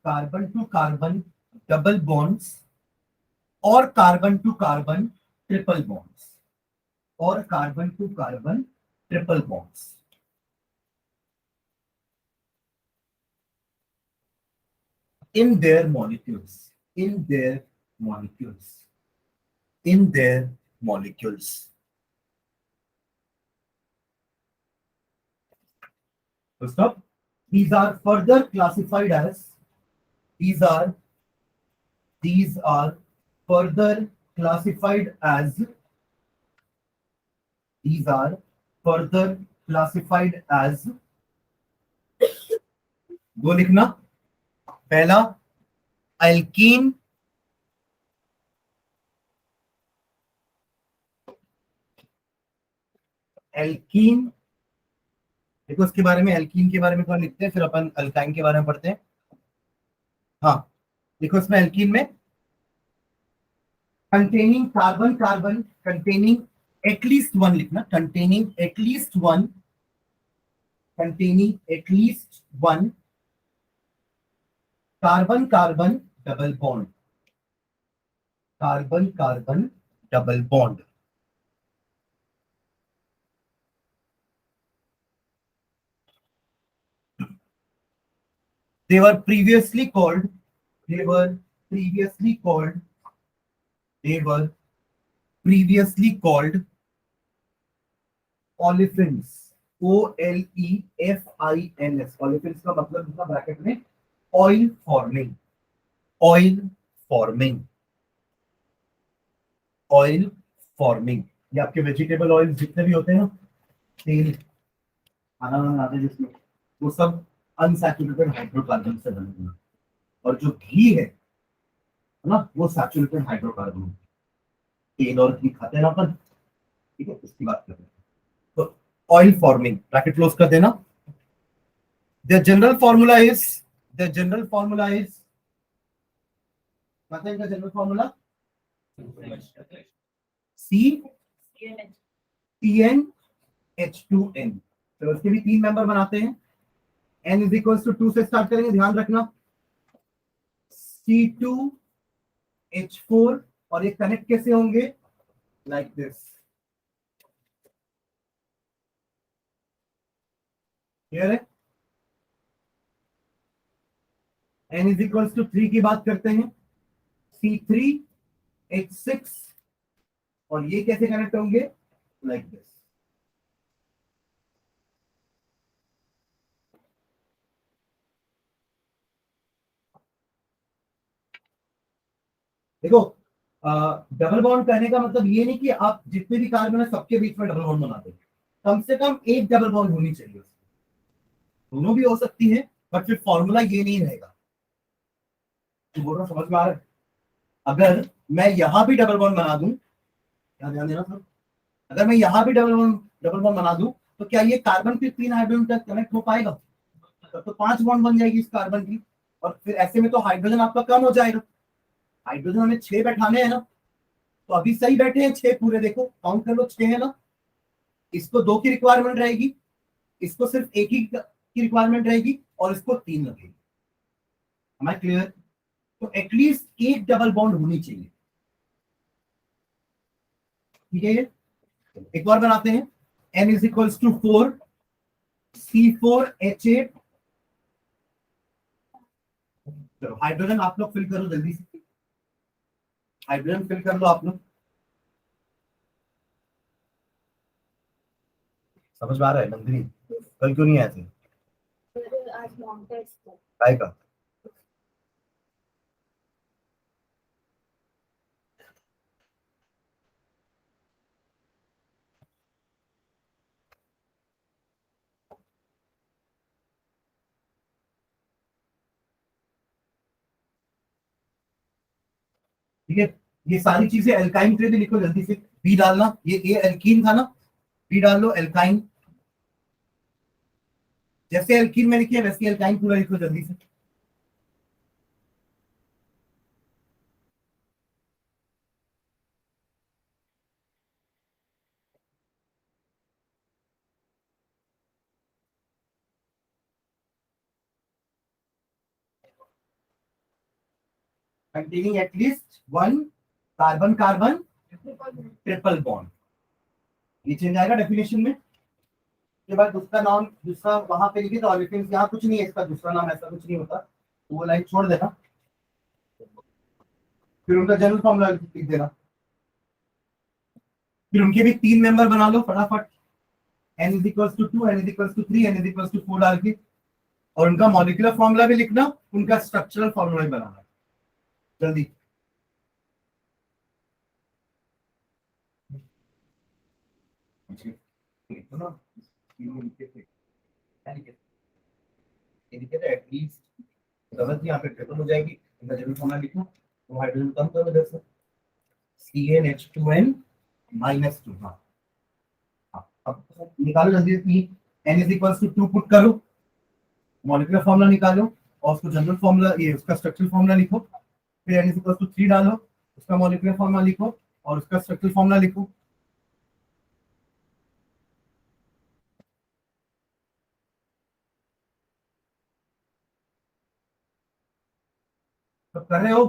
carbon to carbon double bonds और carbon to carbon triple bonds, और carbon to carbon triple bonds। In their molecules, in their molecules, in their molecules. So stop. These are further classified as, these are further classified as, these are further classified as, दो लिखना, पहला alkyne, alkene, देखो इसके बारे में, alkene के बारे में थोड़ा लिखते हैं, फिर अपन अल्काइन के बारे में पढ़ते हैं। हाँ, देखो इसमें एल्कीन में containing carbon carbon containing at least one लिखना, containing at least one, containing at least one carbon carbon double bond, carbon carbon double bond। they were previously called they were previously called they were previously called olefins, OLEFINS। olefins का मतलब होता bracket में oil forming, oil forming, oil forming. ये आपके vegetable oil जितने भी होते हैं ना, तेल खाना बनाते हैं जिसमें, वो सब अनसैचुरेटेड हाइड्रोकार्बन से बने हुए हैं। और जो घी है ना, वो सैचुरेटेड हाइड्रोकार्बन है। तेल और घी खाते हैं ना अपन, ठीक है, इसकी बात कर रहे हैं। तो ऑयल फॉर्मिंग, ब्रैकेट क्लोज कर देना। The general formula is, the general formula is, पता है इनका जनरल फॉर्मूला, CCnH2n। तो इसके भी तीन मेंबर बनाते हैं। n इज इक्वल टू 2 से स्टार्ट करेंगे, ध्यान रखना, C2H4, और ये कनेक्ट कैसे होंगे, लाइक दिस, क्लियर है। n इज इक्वल टू 3 की बात करते हैं, C3H6, और ये कैसे कनेक्ट होंगे, लाइक दिस। देखो डबल बॉन्ड कहने का मतलब ये नहीं कि आप जितने भी कार्बन है सबके बीच में डबल बॉन्ड बना देंगे, कम से कम एक डबल बॉन्ड होनी चाहिए, दोनों भी हो सकती है, बट फिर फॉर्मूला ये नहीं रहेगा। तो बोल रहा समझ में आ रहा है? अगर मैं यहां भी डबल बॉन्ड बना दूं, ध्यान देना सर, अगर मैं यहां भी डबल बॉन्ड बना दूं, तो क्या ये कार्बन फिर 3 हाइड्रोजन तक कनेक्ट हो पाएगा? तब तो 5 बॉन्ड बन जाएगी इस कार्बन की, और फिर ऐसे में तो हाइड्रोजन आपका कम हो जाएगा। हाइड्रोजन हमें 6 बैठाने हैं ना, तो अभी सही बैठे हैं 6 पूरे, देखो काउंट कर लो 6 है ना। इसको 2 की रिक्वायरमेंट रहेगी, इसको सिर्फ एक ही की रिक्वायरमेंट रहेगी, और इसको 3 लगेगी। हमारे क्लियर? तो एटलीस्ट एक डबल बॉन्ड होनी चाहिए, ठीक है। ये एक बार बनाते हैं, N is equals to 4 C4H8। चलो हाइड्रोजन आप लोग फिल करो जल्दी से, हाइड्रोजन फिल कर लो आप लोग। समझ में आ रहा है नंदिनी? कल क्यों नहीं आए थे? आज लॉन्ग टेस्ट है। काय का? ठीक है, ये सारी चीजें एल्काइन के लिए भी लिखो जल्दी से। बी डालना, ये एल्कीन था ना, बी डाल लो एल्काइन। जैसे एल्कीन में लिखिए वैसे एल्काइन पूरा लिखो जल्दी से। containing at least one carbon carbon triple bond, ये चेंज आएगा डेफिनेशन में। के बाद दूसरा नाम, दूसरा वहां पे लिखे तो ऑलिफिन्स, यहाँ कुछ नहीं है इसका दूसरा नाम, ऐसा कुछ नहीं होता, तो वो लाइन छोड़ देना। फिर उनका जनरल फॉर्मूला लिख देना। फिर उनके भी 3 मेंबर बना लो फटाफट, n is equals to 2, n is equals to 3, n is equals to 4 डाल के, और उनका मॉलिक्यूलर फॉर्मूला भी लिखना, उनका स्ट्रक्चरल फॉर्मूला भी बनाना जल्दी। एटलीस्ट गलत यहाँ पे ट्रिपल हो जाएगी, इनका जनरल फॉर्मूला लिखो, तो हाइड्रोजन कम करो इधर से, CnH2n -2। हाँ अब निकालो जल्दी से, n is equals to 2 put करो, मॉलिक्यूलर फॉर्मूला निकालो, और उसको जनरल फॉर्मूला, ये उसका स्ट्रक्चरल फॉर्मूला लिखो। फिर n इज इक्वल्स टू 3 डालो, उसका मॉलिक्यूलर फॉर्मूला लिखो, और उसका स्ट्रक्चरल फॉर्मूला लिखो। सब कर रहे हो?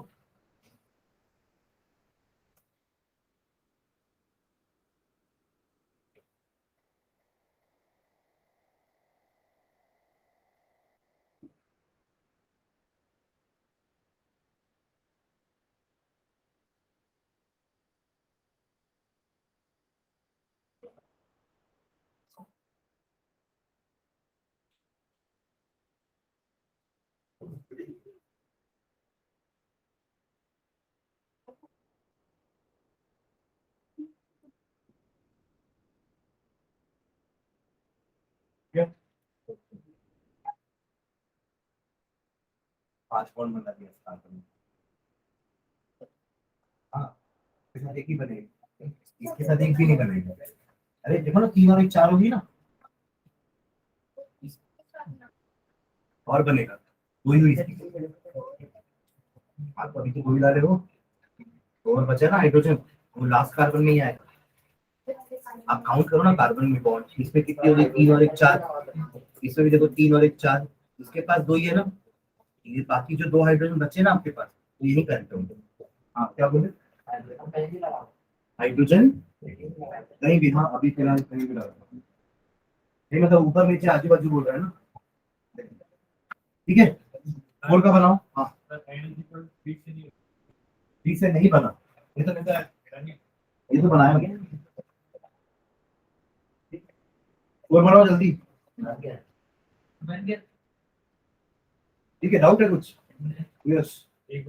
क्या 5 बॉन्ड बना दिया स्टार्ट में। हाँ, इसके साथ एक ही बनेगा, इसके साथ एक भी नहीं बनेगा। अरे देखो ना, 3 और 1 4 होगी ना, और बनेगा वही हुई। आप अभी तो वही डाले हो, और बचा ना हाइड्रोजन, वो लास्ट कार्बन में ही आएगा। आप काउंट करो ना कार्बन में बॉन्ड, इसमें कितनी हो गई? 3 और 1 4, इसमें भी देखो 3 और 1 4, इसके पास 2 ही है ना, ये बाकी जो 2 हाइड्रोजन बचे ना आपके पास, तो यही करेक्ट होंगे। हाँ क्या बोले? हाइड्रोजन कहीं भी, हाँ अभी फिलहाल कहीं भी लगा, नहीं मतलब ऊपर नीचे आजू बाजू बोल रहा है ना, ठीक है। फोर का बनाओ। हाँ बी से नहीं बना, ये तो बनाया क्या? फोर बनाओ जल्दी, ठीक है। डाउट है कुछ? यस एक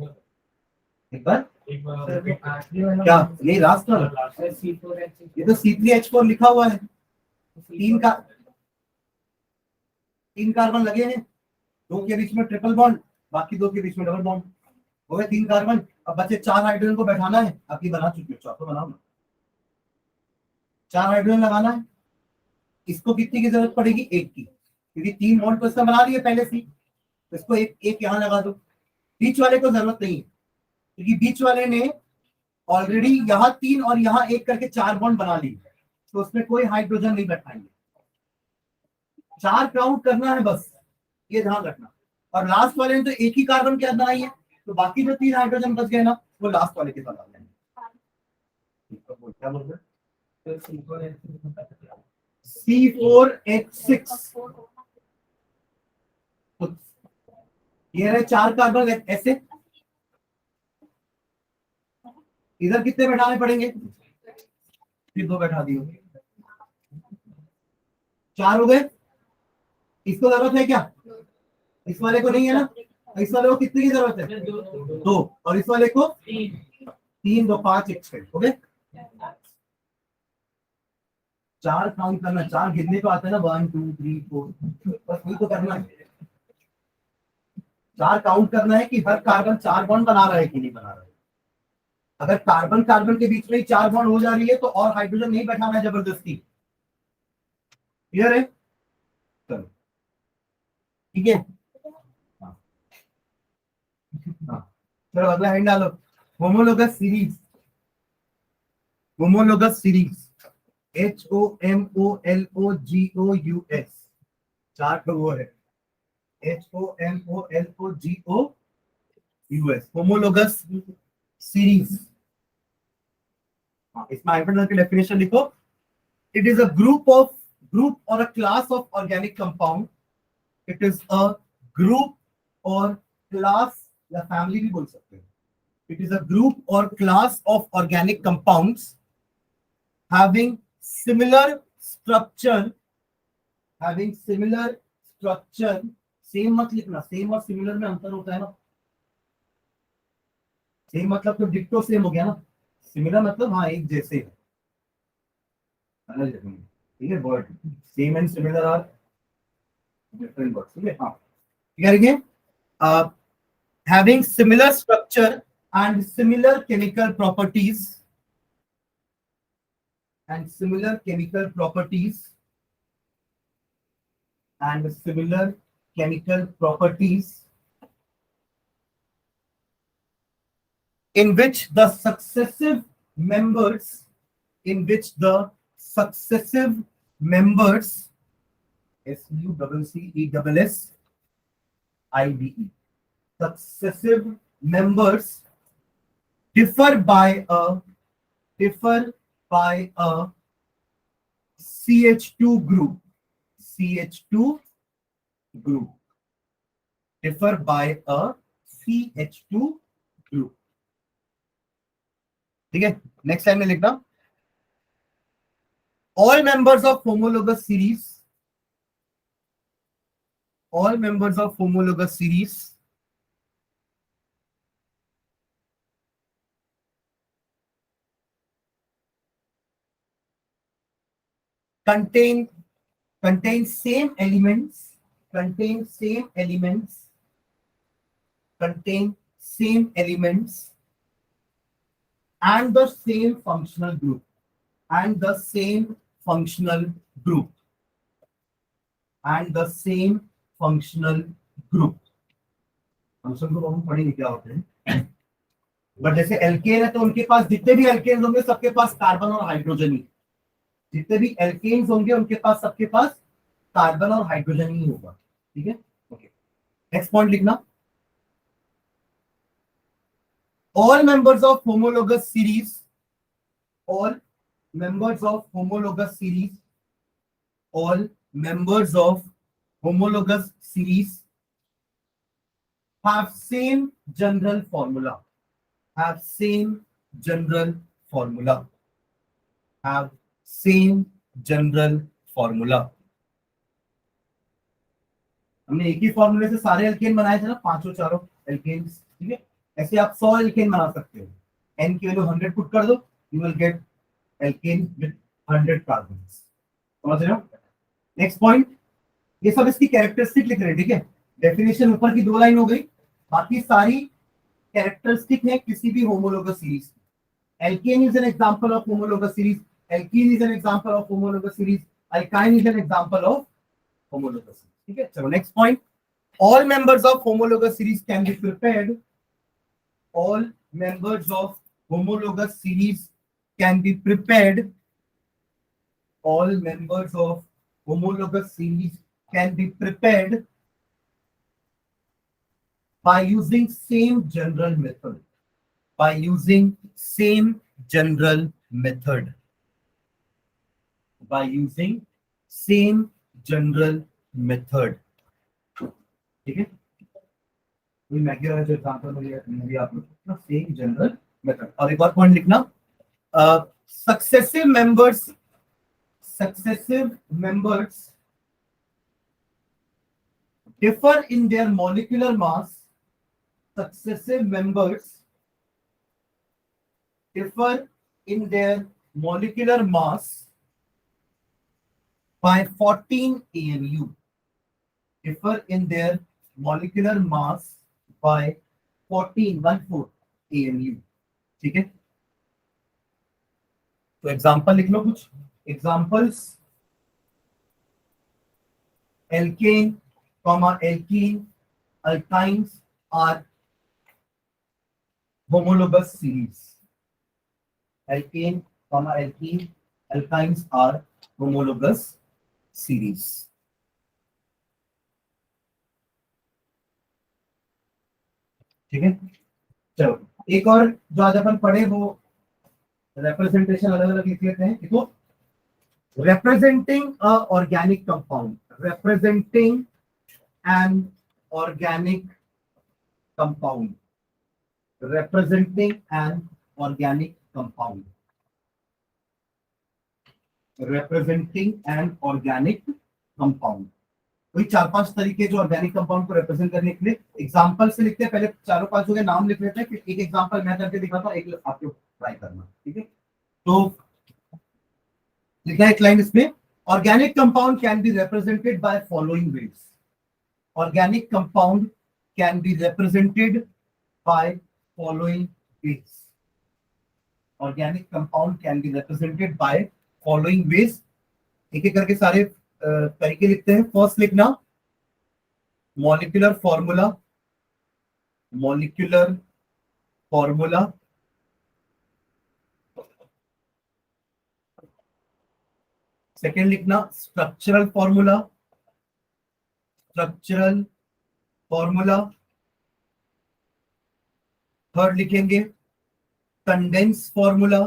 बार क्या? ये लास्ट वाला, ये तो C3H4 लिखा हुआ है, तीन कार्बन लगे हैं, दो के बीच में ट्रिपल बॉन्ड, बाकी दो के बीच में डबल बॉन्ड, हो गए तीन कार्बन। अब बचे चार हाइड्रोजन को बैठाना है, आपकी बना चुकी हो, चौथा बनाओ ना। चार हाइड्रोजन लगाना है, इसको कितनी की जरूरत पड़ेगी? एक की, क्योंकि तीन बॉन्ड तो इसका बना लिए पहले से, तो इसको एक एक यहाँ लगा दो। बीच वाले को जरूरत नहीं है, क्योंकि बीच वाले ने ऑलरेडी यहाँ तीन और यहाँ एक करके चार बॉन्ड बना लिए, तो उसमें कोई हाइड्रोजन नहीं बैठाएंगे। चार काउंट करना है बस, ये ध्यान रखना। और लास्ट वाले ने तो एक ही कार्बन के अंदर बनाई है, तो बाकी जो तीन हाइड्रोजन बच गए ना, वो लास्ट वाले के साथ आ जाएंगे। क्या बोल रहे? C4H6, ये रहे चार कार्बन ऐसे। इधर कितने बैठाने पड़ेंगे? फिर दो बैठा दिए, चार हो गए। इसको जरूरत है क्या? इस वाले को नहीं है ना, इस वाले को कितने की जरूरत है? दो, और इस वाले को तीन, दो पांच, एक छह, हो गए। चार काउंट करना, चार गिनने को आता है ना, 1 2 3 4, बस वही तो करना है। चार काउंट करना है कि हर कार्बन चार बॉन्ड बना रहा है कि नहीं बना रहा है। अगर कार्बन कार्बन के बीच में ही चार बॉन्ड हो जा रही है तो और हाइड्रोजन नहीं बैठाना है जबरदस्ती। क्लियर है? चलो ठीक है। हाँ चलो अगला हैंड डालो। Homologous series, homologous series, HOMOLOGOUS, चार तो वो है, HOMOLOGOUS, होमोलोगस सीरीज। इसमें हाइड्रोजन की डेफिनेशन लिखो। इट इज अ ग्रुप और अ class of organic compound. It is a group और क्लास या फैमिली भी बोल सकते हैं। इट इज अ ग्रुप और class of organic compounds having similar structure, same मत लिखना, सेम और सिमिलर में अंतर होता है ना। सेम मतलब तो डिक्टो सेम हो गया ना, सिमिलर मतलब हाँ एक जैसे है, ठीक है। Word same and similar are different words, ठीक है। हाँ करेंगे, having similar structure and similar chemical properties and similar chemical properties in which the successive members successive members differ by a CH2 group, differ by a CH2 group, ठीक है। Next line में लिखना, all members of homologous series contain same elements and the same functional group, function को हम पढ़ेंगे क्या होते हैं। बट जैसे एल्केन है तो उनके पास जितने भी एल्केन्स होंगे सबके पास कार्बन और हाइड्रोजन ही, जितने भी एल्केन्स होंगे उनके पास सबके पास कार्बन और हाइड्रोजन ही होगा, ठीक है। ओके नेक्स्ट पॉइंट लिखना, all members of homologous series have same general formula, हमने एक ही फॉर्मूले से सारे एल्केन बनाए थे ना, पांचों चारों एल्केन्स, ठीक है। ऐसे आप 100 एल्केन बना सकते हो, n की वैल्यू 100 पुट कर दो, you will get alkane with 100 carbons. समझ रहे हो? नेक्स्ट पॉइंट, ये सब इसकी कैरेक्टरिस्टिक लिख रहे हैं, ठीक है। डेफिनेशन ऊपर की 2 लाइन हो गई, बाकी सारी कैरेक्टरिस्टिक है किसी भी homologous series. Alkane is an example of homologous series, alkene is an example of homologous series, alkyne is an example of homologous series, ठीक है। चलो next point, all members of homologous series can be prepared, all members of homologous series can be prepared, all members of homologous series can be prepared by using same general method, by using same general method, by using same general method, ठीक है। वही Maggi वाला जो example मुझे आप लोग same general method. और एक और पॉइंट लिखना, successive members differ in their molecular mass, successive members differ in their molecular mass by 14 AMU, differ in their molecular mass by 14 AMU, ठीक है। तो एग्जांपल लिख लो कुछ examples, alkane comma alkene alkynes are homologous series, alkane comma alkene alkynes are homologous series, ठीक है। चलो एक और जो आज अपन पढ़े वो रिप्रेजेंटेशन अलग अलग लिख लेते हैं। देखो, representing a organic compound, representing an organic compound, representing an organic compound, representing an organic compound। वही 4-5 तरीके जो ऑर्गेनिक कंपाउंड को रिप्रेजेंट करने के लिए एग्जांपल से लिखते हैं। पहले 4-5 के नाम लिख लेते हैं, फिर एक एग्जांपल मैं करके दिखाता हूं, एक आप लोग ट्राई करना, ठीक है। तो लिखा है एक लाइन इसमें, organic compound can be represented by following ways, organic compound can be represented by following ways, organic compound can be represented by following ways. एक एक करके सारे तरीके लिखते हैं। फर्स्ट लिखना molecular formula, molecular formula, second लिखना structural formula, structural formula, third लिखेंगे condense formula,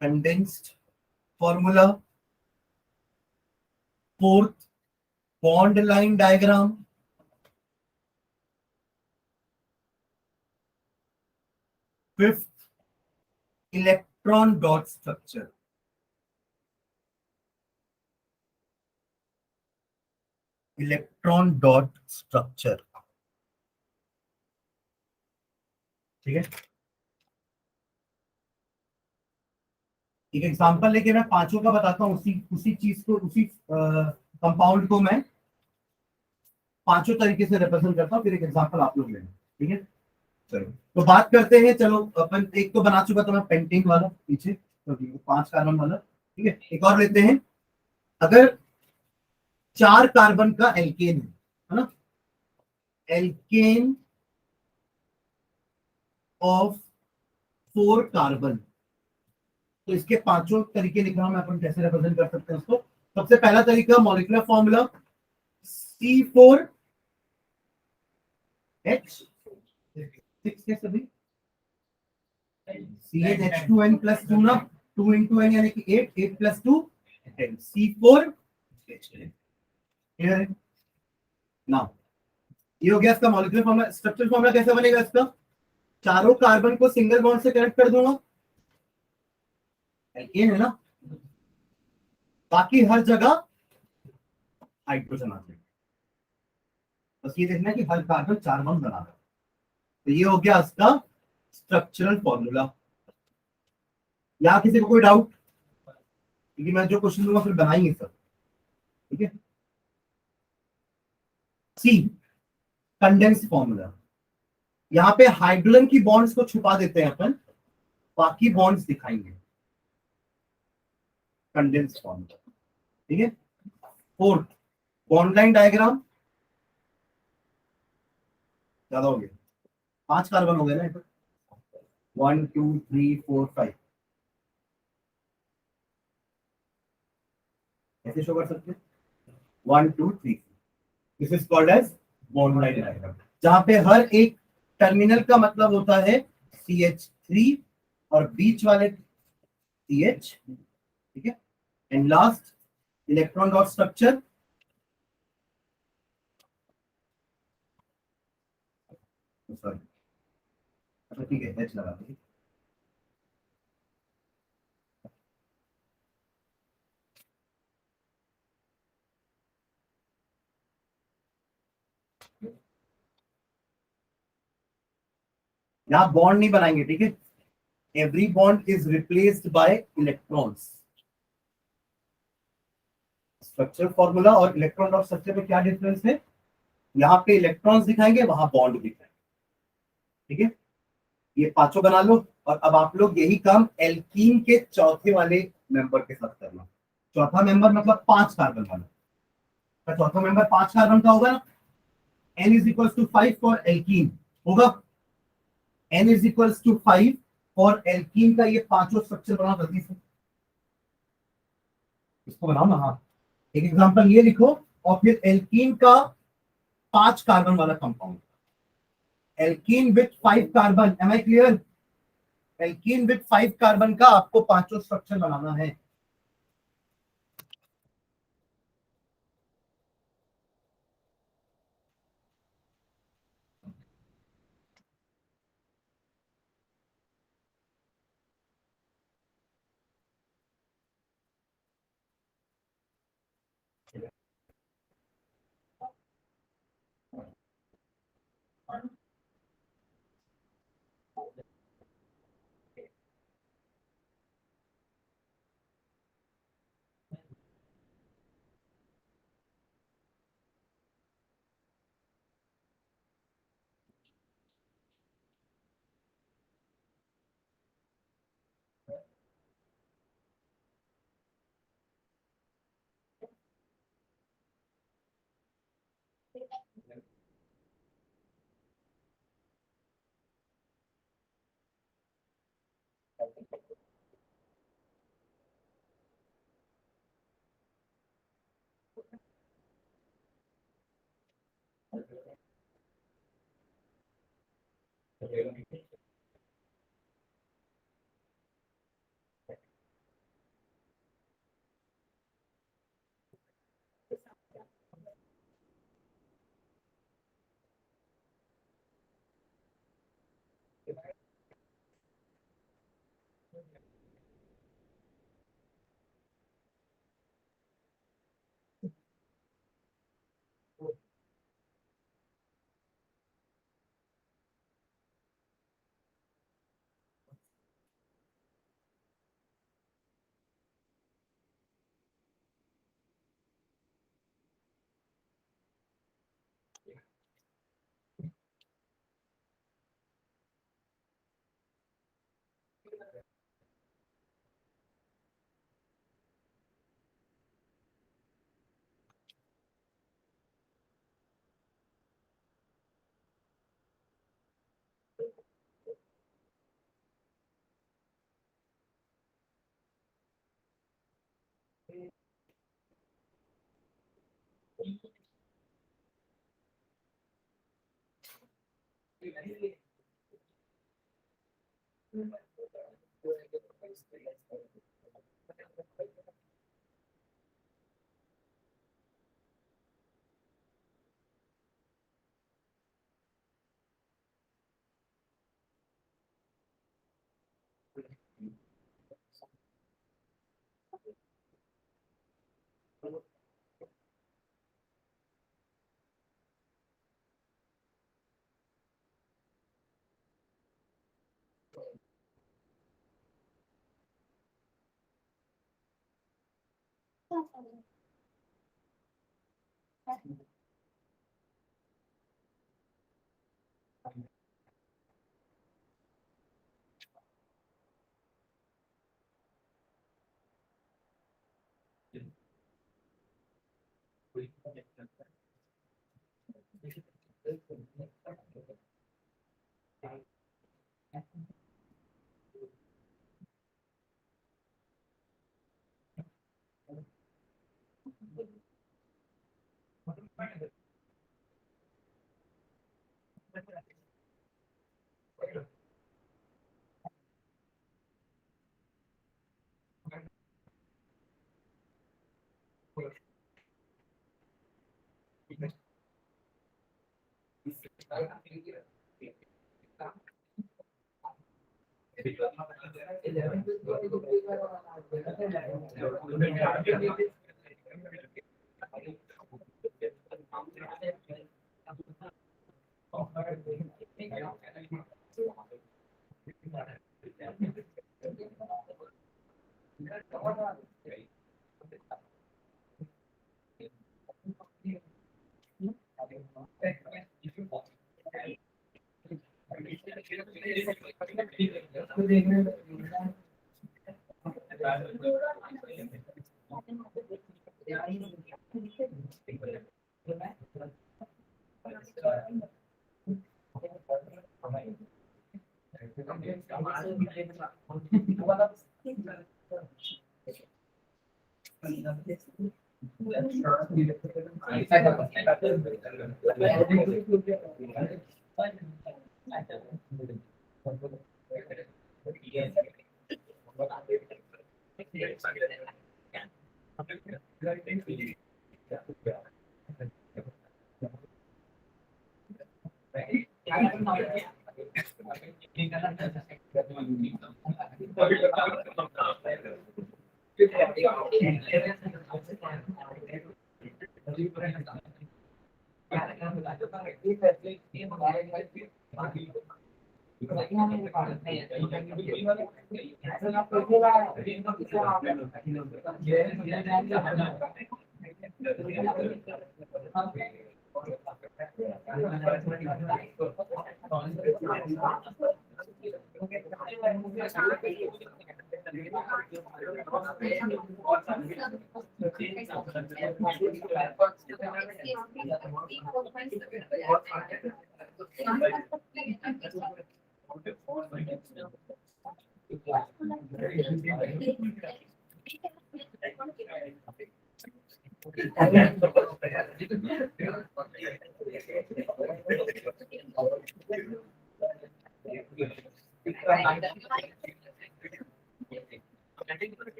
condensed formula, fourth bond line diagram, fifth electron dot structure, electron dot structure, ठीक है। एक एग्जांपल लेके मैं पांचों का बताता हूँ, उसी चीज को, उसी कंपाउंड को मैं पांचों तरीके से रिप्रेजेंट करता हूँ, फिर एक एग्जांपल आप लोग लेना, ठीक है। चलो तो बात करते हैं। चलो अपन एक तो बना चुका था मैं पेंटिंग वाला पीछे, तो 5 कार्बन वाला, ठीक है। एक और लेते हैं, अगर 4 कार्बन का एल्केन है ना, एल्केन ऑफ 4 कार्बन, तो इसके पांचों तरीके लिख रहा हूं मैं, अपन कैसे रिप्रेजेंट कर सकते हैं उसको। सबसे पहला तरीका मॉलिक्यूलर फॉर्मूला C4H6 के सभी CH2N + 2 ना, 2 × N यानी कि 8, 8 + 2 10, C4H। नाउ ये हो गया इसका मॉलिक्यूलर फॉर्मूला। स्ट्रक्चरल फॉर्मूला कैसे बनेगा इसका, चारों कार्बन को सिंगल बॉन्ड से कनेक्ट कर दूंगा, एल्केन है ना, बाकी हर जगह हाइड्रोजन आ जाएगा, बस ये देखना है कि हर कार्बन 4 बॉन्ड बना रहा है। तो ये हो गया इसका स्ट्रक्चरल फॉर्मूला। या किसी को कोई डाउट? क्योंकि मैं जो क्वेश्चन दूंगा फिर बनाएंगे सब, ठीक है। सी, कंडेंस फॉर्मूला। यहाँ पे हाइड्रोजन की बॉन्ड्स को छुपा देते हैं अपन, बाकी बॉन्ड्स दिखाएंगे। कंडेंस फॉर्मूला, ठीक है। Fourth, bond line diagram. ज्यादा हो गया, 5 कार्बन हो गए ना, 1 2 3 4 5, ऐसे शो कर सकते हैं 1 2 3। This is called as bond line diagram, जहां पे हर एक टर्मिनल का मतलब होता है CH3 और बीच वाले CH, ठीक है। And last, electron dot structure. Sorry, अच्छा ठीक है, H लगा दो। यहाँ बॉन्ड नहीं बनाएंगे, ठीक है। Every bond is replaced by electrons. Structure formula और इलेक्ट्रॉन डॉट स्ट्रक्चर में क्या डिफरेंस है? यहाँ पे इलेक्ट्रॉन्स दिखाएंगे, वहां बॉन्ड दिखाएंगे, ठीक है। ये पांचों बना लो, और अब आप लोग यही काम एल्कीन के चौथे वाले मेंबर के साथ करना। चौथा मेंबर मतलब 5 कार्बन वाला, तो चौथा मेंबर 5 कार्बन का होगा ना। N is equal to 5 for alkene होगा। N is equal to 5 for alkene का ये पांचों स्ट्रक्चर बनाओ जल्दी से, इसको बनाओ ना। हाँ, एक एग्जांपल ये लिखो, और फिर एल्कीन का 5 कार्बन वाला compound, alkene with 5 carbon. Am I clear? Alkene with 5 carbon का आपको पांचों स्ट्रक्चर बनाना है।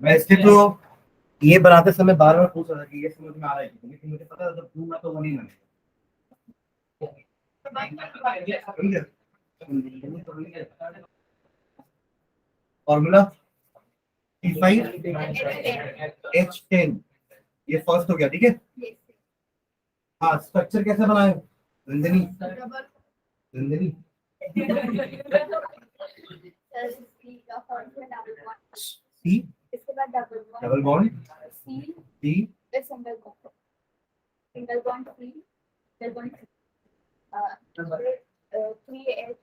वैसे तो ये बनाते समय बार बार पूछ रहा था कि ये समझ में आ रहा है कि नहीं, लेकिन मुझे पता था जब दूंगा तो वो नहीं बनेगा। फॉर्मूला T5H10 ये फर्स्ट हो गया, ठीक है। हाँ, स्ट्रक्चर कैसे बनाए नंदिनी? नंदिनी सी इसके बाद डबल बॉन्ड सी टी single bond C double bond 3H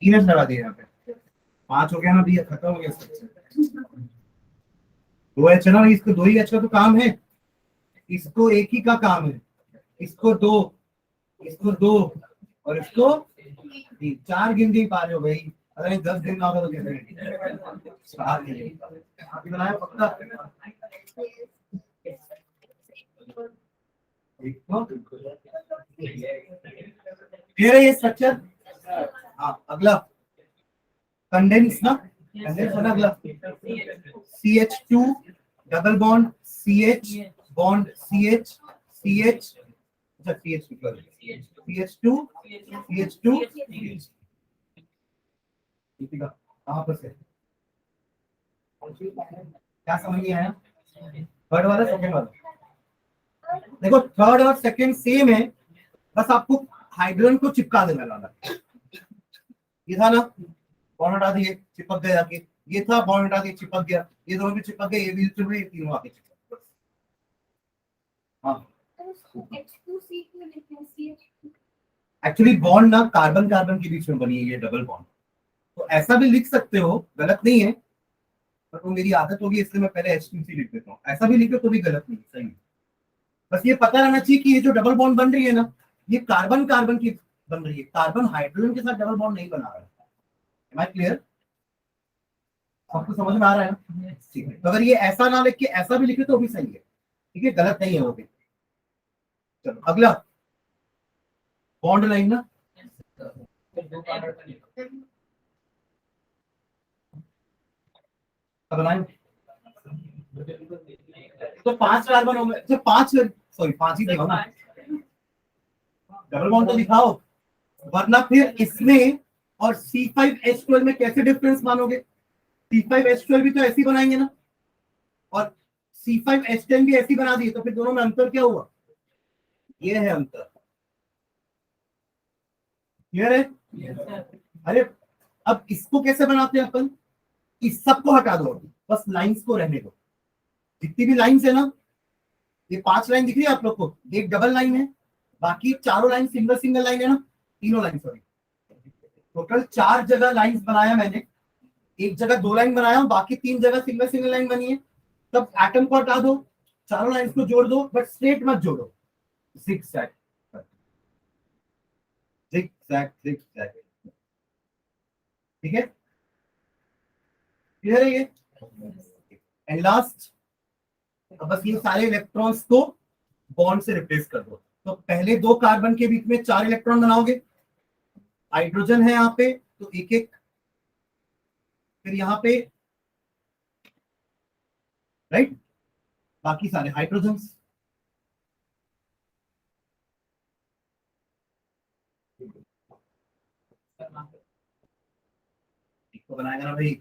3H लगा दिया यहाँ पे, 5 हो गया ना भैया, खत्म हो गया स्ट्रक्चर। 2H है ना, इसको 2 ही H का तो काम है, इसको एक ही का काम है, इसको 2, इसको 2, और इसको 4 गिन नहीं पा रहे हो भाई, अगर 10 गिनना होगा तो कैसे अभी बनाया पक्का। क्लियर है ये स्ट्रक्चर। हाँ अगला कंडेंस ना, कंडेंस है ना अगला, CH2 double bond CH bond CH CH, अच्छा CH2 कहाँ पर से, क्या समझ नहीं आया? थर्ड वाला सेकंड वाला, देखो थर्ड और सेकंड सेम है, बस आपको हाइड्रोजन को चिपका देना वाला। ये था ना, बॉन्ड हटा दिए चिपक गया जाके, ये था बॉन्ड हटा दिए चिपक गया, ये दोनों भी चिपक गए, ये भी चिपक गए, ये तीनों आके चिपक गए। हाँ H2C क्यों लिखते हैं? CH2 एक्चुअली बॉन्ड ना कार्बन कार्बन के बीच में बनी है ये डबल बॉन्ड, तो ऐसा भी लिख सकते हो, गलत नहीं है, पर वो मेरी आदत होगी इसलिए मैं पहले H2C लिख देता हूँ। ऐसा भी लिखो तो भी गलत नहीं, सही है। बस ये पता रहना चाहिए कि ये जो डबल बॉन्ड बन रही है ना, ये कार्बन कार्बन की बन रही है, कार्बन हाइड्रोजन के साथ डबल बॉन्ड नहीं बना रहा है। Am I clear? आपको समझ में आ रहा है ना? ठीक है, तो अगर ये ऐसा ना लिख के ऐसा भी लिखे तो भी सही है, ठीक है, गलत नहीं है वो भी। चलो अगला बॉन्ड लाइन ना, बनाए तो 5 कार्बन हो गए, 5 सॉरी 5 ही दिखाओ ना, डबल बॉन्ड तो दिखाओ, वरना फिर इसमें और C5H12 में कैसे डिफरेंस मानोगे? C5H12 भी तो ऐसी बनाएंगे ना, और C5H10 भी ऐसी बना दिए, तो फिर दोनों में अंतर क्या हुआ? ये है अंतर। क्लियर है? अरे अब इसको कैसे बनाते हैं अपन? इस सबको हटा दो, बस लाइंस को रहने दो। जितनी भी लाइंस है ना, ये 5 लाइन दिख रही है आप लोग को, एक डबल लाइन है, बाकी चारों लाइन सिंगल सिंगल लाइन है ना, तीनों लाइन सॉरी, टोटल 4 जगह लाइंस बनाया मैंने, एक जगह 2 लाइन बनाया, बाकी 3 जगह सिंगल सिंगल लाइन बनी है। तब एटम को हटा दो, चारों लाइंस को जोड़ दो, बट स्ट्रेट मत जोड़ो, zigzag zigzag zigzag, ठीक है? क्लियर है ये? एंड लास्ट, बस ये सारे इलेक्ट्रॉन्स को बॉन्ड से रिप्लेस कर दो। तो पहले 2 कार्बन के बीच में 4 इलेक्ट्रॉन बनाओगे, हाइड्रोजन है यहाँ पे तो एक एक, फिर यहाँ पे राइट, बाकी सारे हाइड्रोजन। इसको बनाएगा ना भाई,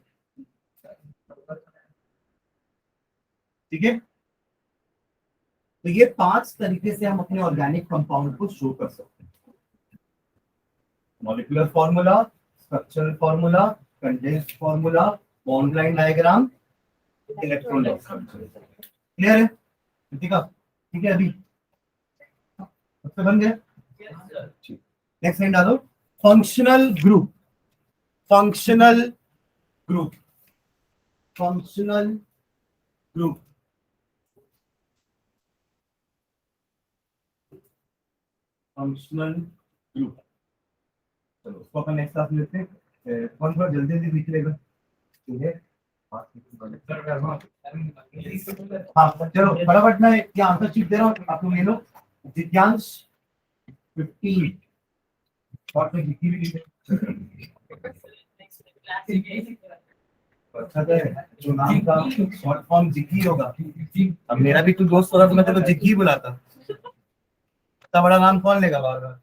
ठीक है? तो ये 5 तरीके से हम अपने ऑर्गेनिक कंपाउंड को शो कर सकते हैं। Molecular formula, structural formula, condensed formula, bond line diagram, electron structure. Clear है? ठीक है, अभी सबसे बन गया। नेक्स्ट लाइन डालो, functional group, functional group, functional group, functional group. चलो उसको अपन नेक्स्ट क्लास में लेते हैं, कौन थोड़ा जल्दी जल्दी लिख लेगा, ठीक है? हाँ चलो फटाफट मैं ये आंसर शीट दे रहा हूँ, आप लोग ले लो। जिज्ञांश 15 और में जिक्की भी लिखे, अच्छा है जो नाम का शॉर्ट फॉर्म जिक्की होगा। अब मेरा भी तू दोस्त होगा तो मैं तेरे को जिक्की बुलाता, इतना बड़ा नाम कौन लेगा बार बार?